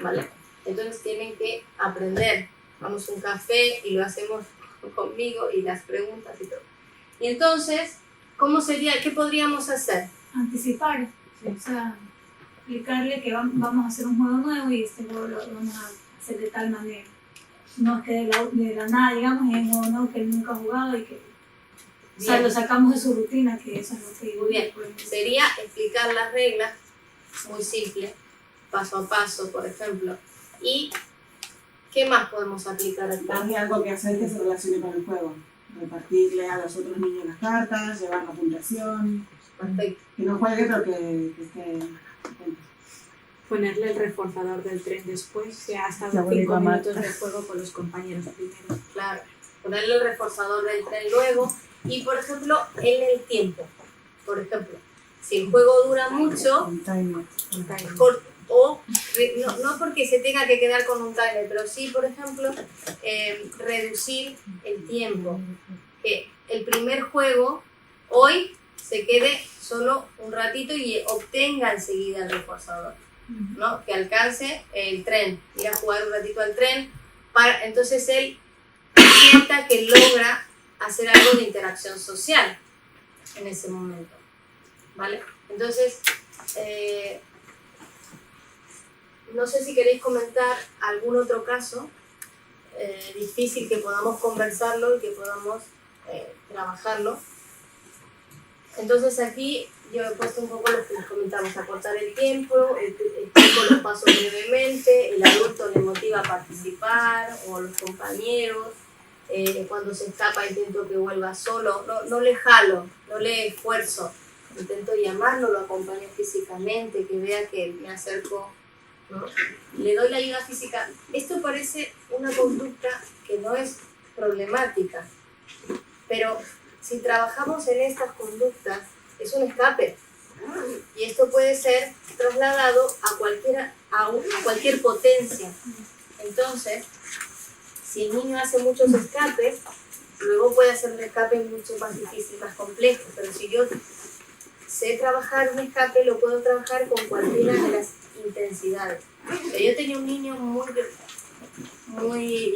¿vale? Entonces tienen que aprender. Vamos a un café y lo hacemos conmigo y las preguntas y todo. Y entonces, ¿qué podríamos hacer? Anticipar, o sea, explicarle que vamos a hacer un juego nuevo y este juego lo vamos a hacer de tal manera. No es que de la nada, digamos, es un juego nuevo que él nunca ha jugado y que o sea, lo sacamos de su rutina, que eso es lo que... Muy bien, sería explicar las reglas, muy simple, paso a paso. Por ejemplo, ¿Y qué más podemos aplicar aquí? Darle algo que hacer que se relacione con el juego. Repartirle a los otros niños las cartas, llevar la puntuación. Perfecto. Que no juegue, pero que esté atento. Ponerle el reforzador del tren después, que ha La estado 5 bonita minutos de juego con los compañeros primero. Claro, ponerle el reforzador del tren luego y, por ejemplo, en el tiempo. Por ejemplo, si el juego dura mucho, Un timer. no porque se tenga que quedar con un timer, pero sí, por ejemplo, reducir el tiempo. Que el primer juego hoy se quede solo un ratito y obtenga enseguida el reforzador, ¿no? Que alcance el tren, ir a jugar un ratito al tren, entonces él sienta que logra hacer algo de interacción social en ese momento, ¿vale? Entonces, no sé si queréis comentar algún otro caso difícil que podamos conversarlo y que podamos trabajarlo. Entonces aquí yo he puesto un poco lo que comentamos, acortar el tiempo, explico los pasos brevemente, el adulto le motiva a participar, o los compañeros, cuando se escapa intento que vuelva solo, no le jalo, no le esfuerzo, intento llamarlo, lo acompaño físicamente, que vea que me acerco, ¿no? Le doy la ayuda física. Esto parece una conducta que no es problemática, pero si trabajamos en estas conductas, es un escape. Y esto puede ser trasladado a cualquier potencia. Entonces, si el niño hace muchos escapes, luego puede hacer un escape mucho más difícil, más complejo. Pero si yo sé trabajar un escape, lo puedo trabajar con cualquiera de las intensidades. Yo tenía un niño yo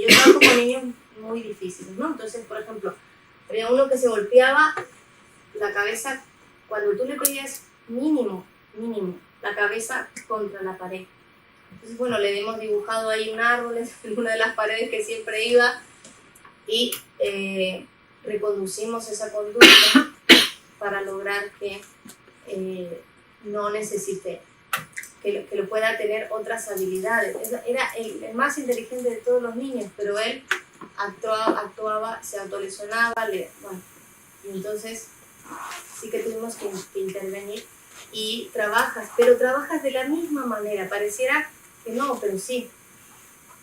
trabajo con niños muy difíciles, ¿no? Entonces, por ejemplo, había uno que se golpeaba la cabeza cuando tú le pedías mínimo, la cabeza contra la pared. Entonces, bueno, le hemos dibujado ahí un árbol en una de las paredes que siempre iba y reconducimos esa conducta para lograr que no necesite, que lo pueda tener otras habilidades. Era el más inteligente de todos los niños, pero él actuaba, se autolesionaba, bueno, y entonces sí que tuvimos que intervenir y trabajas de la misma manera, pareciera que no, pero sí,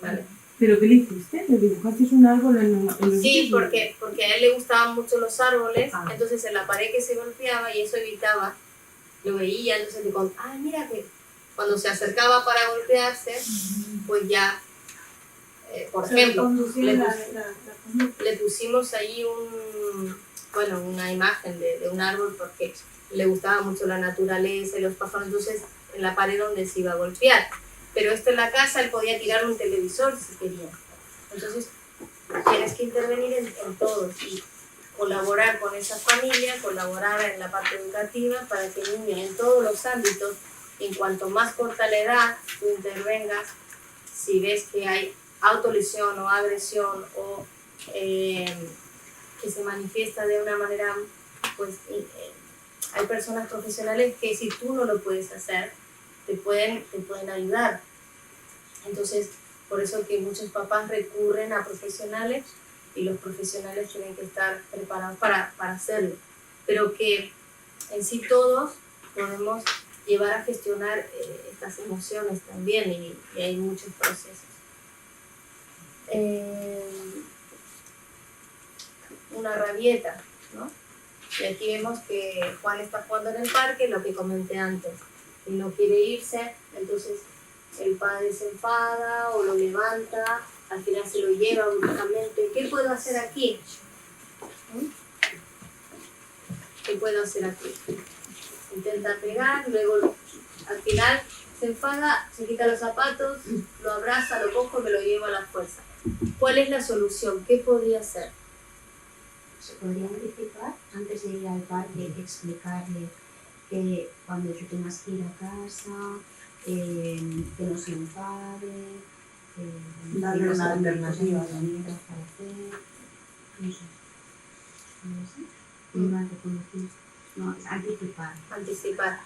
¿vale? ¿Pero qué le hiciste? ¿Le dibujaste un árbol en los Sí, sitios? porque a él le gustaban mucho los árboles, entonces en la pared que se golpeaba y eso evitaba, lo veía, entonces le contaba, mira que cuando se acercaba para golpearse, pues ya, por ejemplo, le pusimos ahí una imagen de un árbol porque le gustaba mucho la naturaleza y los pájaros, entonces en la pared donde se iba a golpear. Pero esto en la casa él podía tirar un televisor si quería. Entonces tienes que intervenir en todos y colaborar con esa familia, colaborar en la parte educativa para que el niño en todos los ámbitos, en cuanto más corta la edad, tú intervengas. Si ves que hay autolesión o agresión o que se manifiesta de una manera, pues hay personas profesionales que si tú no lo puedes hacer, te pueden ayudar. Entonces, por eso que muchos papás recurren a profesionales y los profesionales tienen que estar preparados para hacerlo. Pero que en sí todos podemos llevar a gestionar estas emociones también y hay muchos procesos. Una rabieta, ¿no? Y aquí vemos que Juan está jugando en el parque, lo que comenté antes. Y no quiere irse, entonces el padre se enfada o lo levanta, al final se lo lleva bruscamente. ¿Qué puedo hacer aquí? ¿Qué puedo hacer aquí? Intenta pegar, luego al final se enfada, se quita los zapatos, lo abraza, lo cojo y me lo llevo a la fuerza. ¿Cuál es la solución? ¿Qué podría hacer? Se podría anticipar antes de ir al parque, explicarle que cuando tú tengas que ir a casa, que no se enfade, darle una alternativa para hacer, no sé. No reconocer, no, anticipar. Anticipar.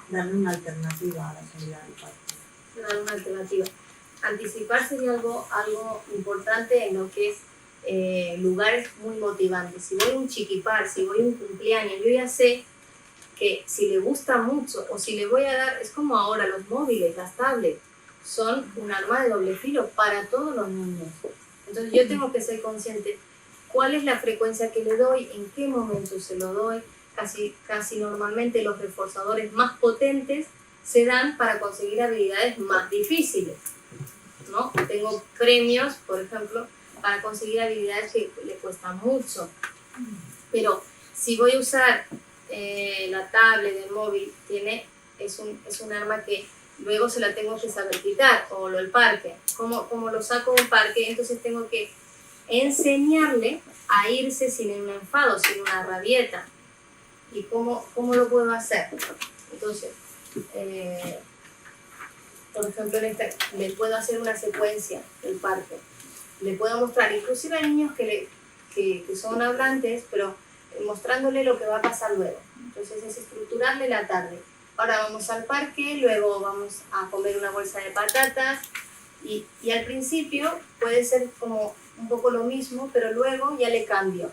Darle una alternativa a la salida del parque. Dar una alternativa. anticipar sería algo importante en lo que es lugares muy motivantes. Si voy a un chiquipar, si voy a un cumpleaños, yo ya sé que si le gusta mucho o si le voy a dar, es como ahora los móviles, las tablets, son un arma de doble filo para todos los niños. Entonces yo tengo que ser consciente cuál es la frecuencia que le doy, en qué momento se lo doy. Casi normalmente los reforzadores más potentes se dan para conseguir habilidades más difíciles, ¿no? Tengo premios, por ejemplo, para conseguir habilidades que le cuestan mucho. Pero si voy a usar la tablet, el móvil, es un arma que luego se la tengo que saber quitar, o el parque. Como lo saco de un parque, entonces tengo que enseñarle a irse sin un enfado, sin una rabieta. ¿Y cómo lo puedo hacer? Entonces, por ejemplo, le puedo hacer una secuencia del parque. Le puedo mostrar, inclusive a niños que son hablantes, pero mostrándole lo que va a pasar luego. Entonces es estructurarle la tarde. Ahora vamos al parque, luego vamos a comer una bolsa de patatas y al principio puede ser como un poco lo mismo, pero luego ya le cambio.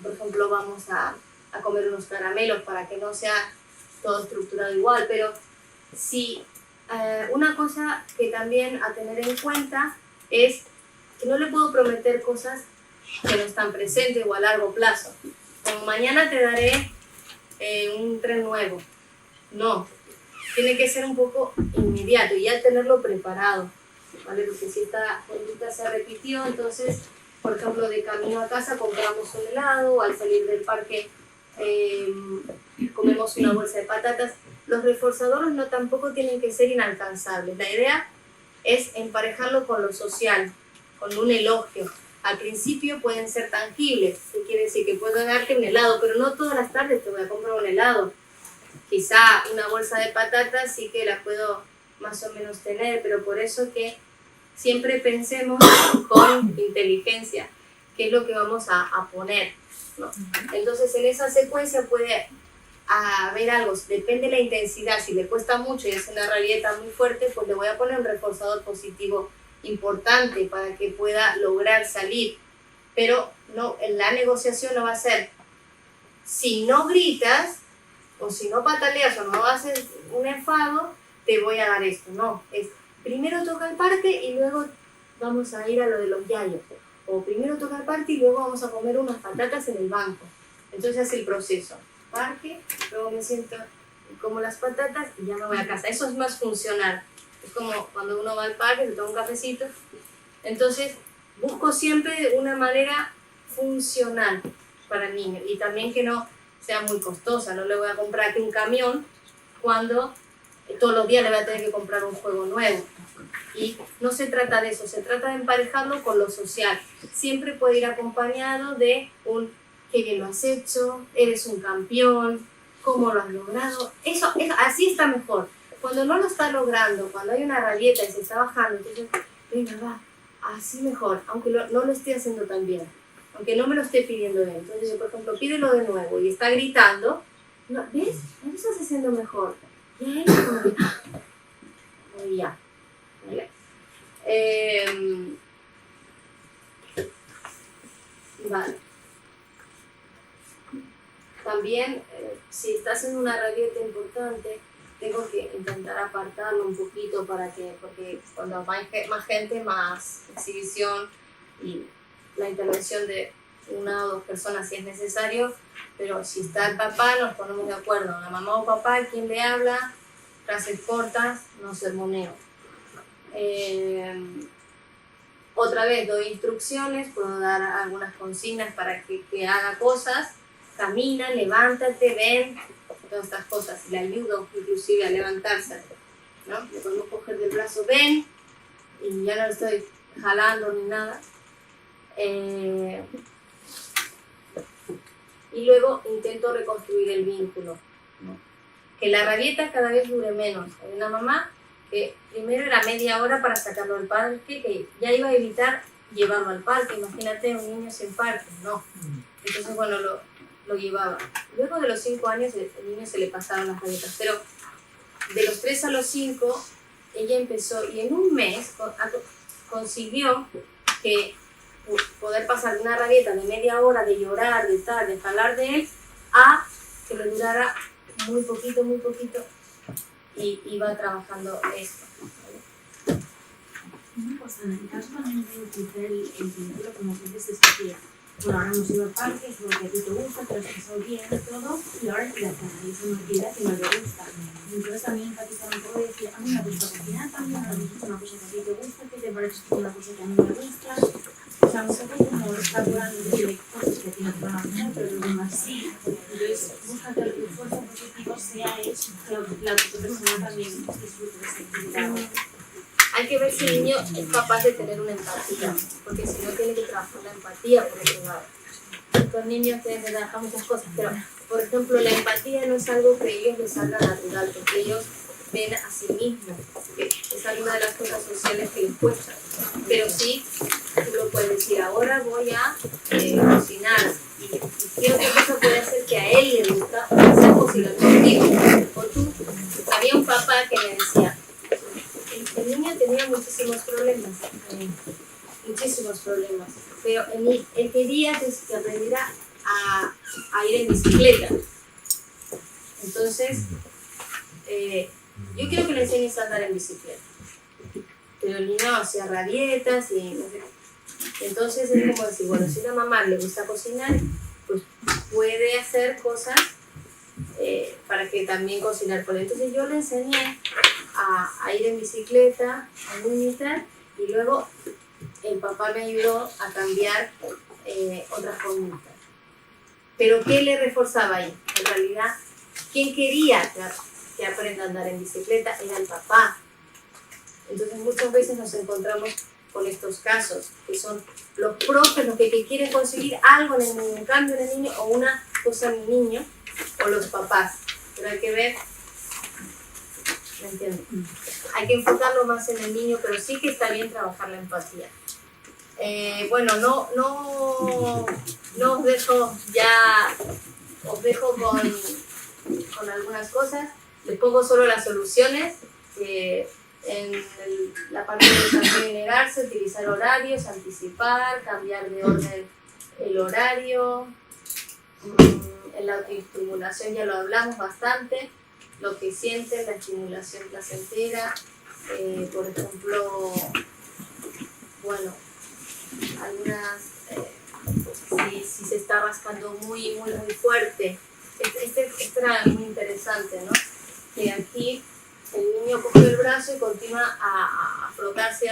Por ejemplo, vamos a comer unos caramelos para que no sea todo estructurado igual, pero si una cosa que también a tener en cuenta es que no le puedo prometer cosas que no están presentes o a largo plazo. Como mañana te daré un tren nuevo. No, tiene que ser un poco inmediato y ya tenerlo preparado, ¿vale? Porque si esta conducta se repitió, entonces, por ejemplo, de camino a casa compramos un helado, o al salir del parque comemos una bolsa de patatas. Los reforzadores no tampoco tienen que ser inalcanzables. La idea es emparejarlo con lo social, con un elogio. Al principio pueden ser tangibles, que quiere decir que puedo darte un helado, pero no todas las tardes te voy a comprar un helado. Quizá una bolsa de patatas sí que la puedo más o menos tener, pero por eso que siempre pensemos con inteligencia qué es lo que vamos a poner, ¿no? Entonces en esa secuencia puede haber algo, depende de la intensidad. Si le cuesta mucho y es una rabieta muy fuerte, pues le voy a poner un reforzador positivo importante para que pueda lograr salir. Pero no, en la negociación no va a ser, si no gritas o si no pataleas o no haces un enfado, te voy a dar esto. No, es primero toca el parque y luego vamos a ir a lo de los yayos, o primero toca el parque y luego vamos a comer unas patatas en el banco. Entonces es el proceso, parque, luego me siento como las patatas y ya me voy a casa. Eso es más funcional. Es como cuando uno va al parque, se toma un cafecito. Entonces, busco siempre una manera funcional para el niño y también que no sea muy costosa. No le voy a comprar aquí un camión cuando todos los días le voy a tener que comprar un juego nuevo. Y no se trata de eso, se trata de emparejarlo con lo social. Siempre puede ir acompañado de un qué bien lo has hecho, eres un campeón, cómo lo has logrado. Eso, así está mejor. Cuando no lo está logrando, cuando hay una rabieta y se está bajando, entonces, venga, va, así mejor, aunque no lo esté haciendo tan bien, aunque no me lo esté pidiendo él. Entonces, por ejemplo, pídelo de nuevo y está gritando, no, ¿ves? Lo estás haciendo mejor. Y ahí como que, y ya. ¿Vale? Vale. También, si estás en una rabieta importante, tengo que intentar apartarlo un poquito porque cuando hay más gente, más exhibición y la intervención de una o dos personas si es necesario, pero si está el papá nos ponemos de acuerdo, la mamá o papá, quien le habla, frases cortas, no sermoneo. Otra vez doy instrucciones, puedo dar algunas consignas para que haga cosas, camina, levántate, ven, todas estas cosas, le ayudo inclusive a levantarse, ¿no? Le podemos coger del brazo, ven, y ya no lo estoy jalando ni nada. Y luego intento reconstruir el vínculo, ¿no? Que la rabieta cada vez dure menos. Hay una mamá que primero era media hora para sacarlo al parque, que ya iba a evitar llevarlo al parque. Imagínate un niño sin parque, no. Entonces, bueno, lo llevaba. Luego de los 5 años el niño se le pasaron las rabietas, pero de los 3 a los 5 ella empezó y en un mes consiguió que poder pasar de una rabieta de media hora, de llorar, de tal, de hablar de él, a que le durara muy poquito, y iba trabajando esto. Pues en el caso también de utilizar el vínculo, como dices, es que bueno, ahora hemos ido al parque, es lo que a ti te gusta, te lo has pasado bien, todo, y ahora la canaliza una actividad que no le gusta. Entonces también empatizar un poco y decir, a mí me gusta cocinar también, a mí es una cosa que a ti te gusta, que te parece que es una cosa que a mí me gusta. O sea, un poco como está hablando de cosas que a ti no te van a gustar, pero los demás sí. Entonces, busca que tu esfuerzo positivo sea eso, que la otra persona también disfrute de esa actividad. Hay que ver si el niño es capaz de tener una empatía, porque si no tiene que trabajar la empatía por otro lado. Los niños tienen que trabajar muchas cosas, pero por ejemplo la empatía no es algo que a ellos les salga natural, porque ellos ven a sí mismos, que es alguna de las cosas sociales que les cuesta. Pero sí, tú lo puedes decir, ahora voy a cocinar, y qué otra cosa puede hacer que a él le gusta hacer cocinar contigo. O tú, había un papá que me decía, el niño tenía muchísimos problemas, pero él quería que aprendiera a ir en bicicleta. Entonces, yo quiero que le enseñes a andar en bicicleta, pero el niño hacía rabietas y no sé. Entonces es como decir, bueno, si a la mamá le gusta cocinar, pues puede hacer cosas para que también cocinar por él. Entonces yo le enseñé a ir en bicicleta, a imitar, y luego el papá me ayudó a cambiar otras conductas. Pero ¿qué le reforzaba ahí? En realidad, quien quería que aprenda a andar en bicicleta era el papá. Entonces muchas veces nos encontramos con estos casos, que son los profes los que quieren conseguir algo en el niño, un cambio en el niño o una cosa en el niño, o los papás. Pero hay que ver, ¿me entiendes? Hay que enfocarlo más en el niño, pero sí que está bien trabajar la empatía. Bueno, no os dejo ya, os dejo con algunas cosas. Les pongo solo las soluciones. En la parte de educación y negarse, utilizar horarios, anticipar, cambiar de orden el horario. En la autoestimulación ya lo hablamos bastante, lo que sienten, la estimulación placentera, por ejemplo, bueno, algunas, si se está rascando muy fuerte, este era muy interesante, ¿no? Que aquí el niño coge el brazo y continúa a frotarse,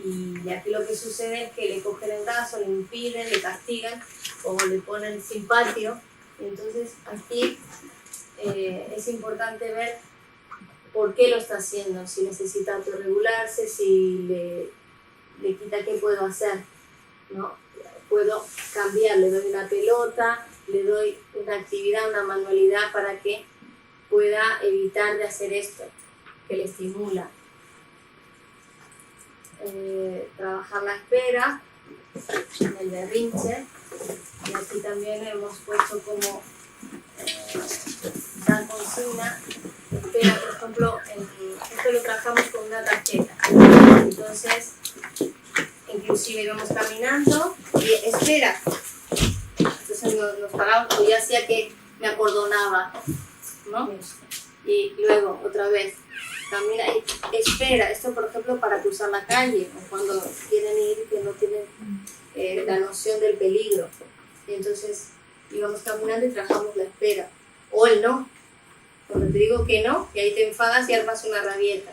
y aquí lo que sucede es que le cogen el brazo, le impiden, le castigan o le ponen sin patio. Entonces aquí es importante ver por qué lo está haciendo, si necesita autorregularse, si le quita, qué puedo hacer, ¿no? Puedo cambiar, le doy una pelota, le doy una actividad, una manualidad para que pueda evitar de hacer esto, que le estimula. Trabajar la espera, el berrinche, y aquí también hemos puesto como dar consigna. Espera, por ejemplo, esto lo trabajamos con una tarjeta. Entonces, inclusive íbamos caminando y espera. Entonces nos paramos, y yo hacía que me acordonaba, ¿no? Y luego otra vez camina y espera. Esto, por ejemplo, para cruzar la calle, o cuando quieren ir que no tienen la noción del peligro. Y entonces íbamos caminando y trabajamos la espera. O el no. Cuando te digo que no, y ahí te enfadas y armas una rabieta.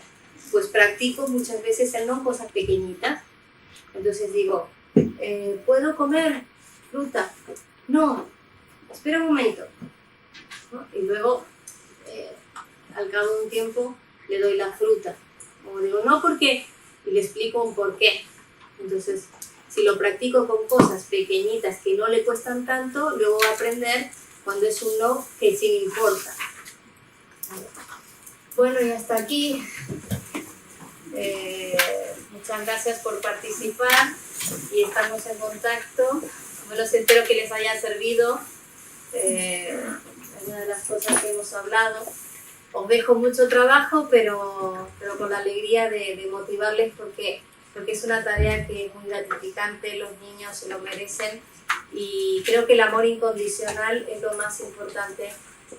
Pues practico muchas veces el no, cosas pequeñitas. Entonces digo, ¿puedo comer fruta? No, espera un momento, ¿no? Y luego al cabo de un tiempo le doy la fruta, o digo no porque, y le explico un porqué. Entonces si lo practico con cosas pequeñitas que no le cuestan tanto, luego voy a aprender cuando es un no que sí me importa. Bueno, y hasta aquí. Muchas gracias por participar y estamos en contacto. Bueno, espero que les haya servido alguna de las cosas que hemos hablado. Os dejo mucho trabajo, pero pero con la alegría de motivarles porque es una tarea que es muy gratificante, los niños se lo merecen y creo que el amor incondicional es lo más importante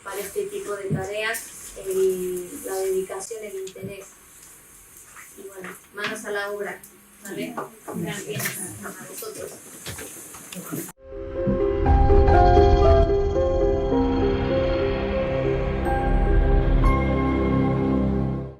para este tipo de tareas, la dedicación, el interés. Y bueno, manos a la obra, ¿vale? Gracias a vosotros.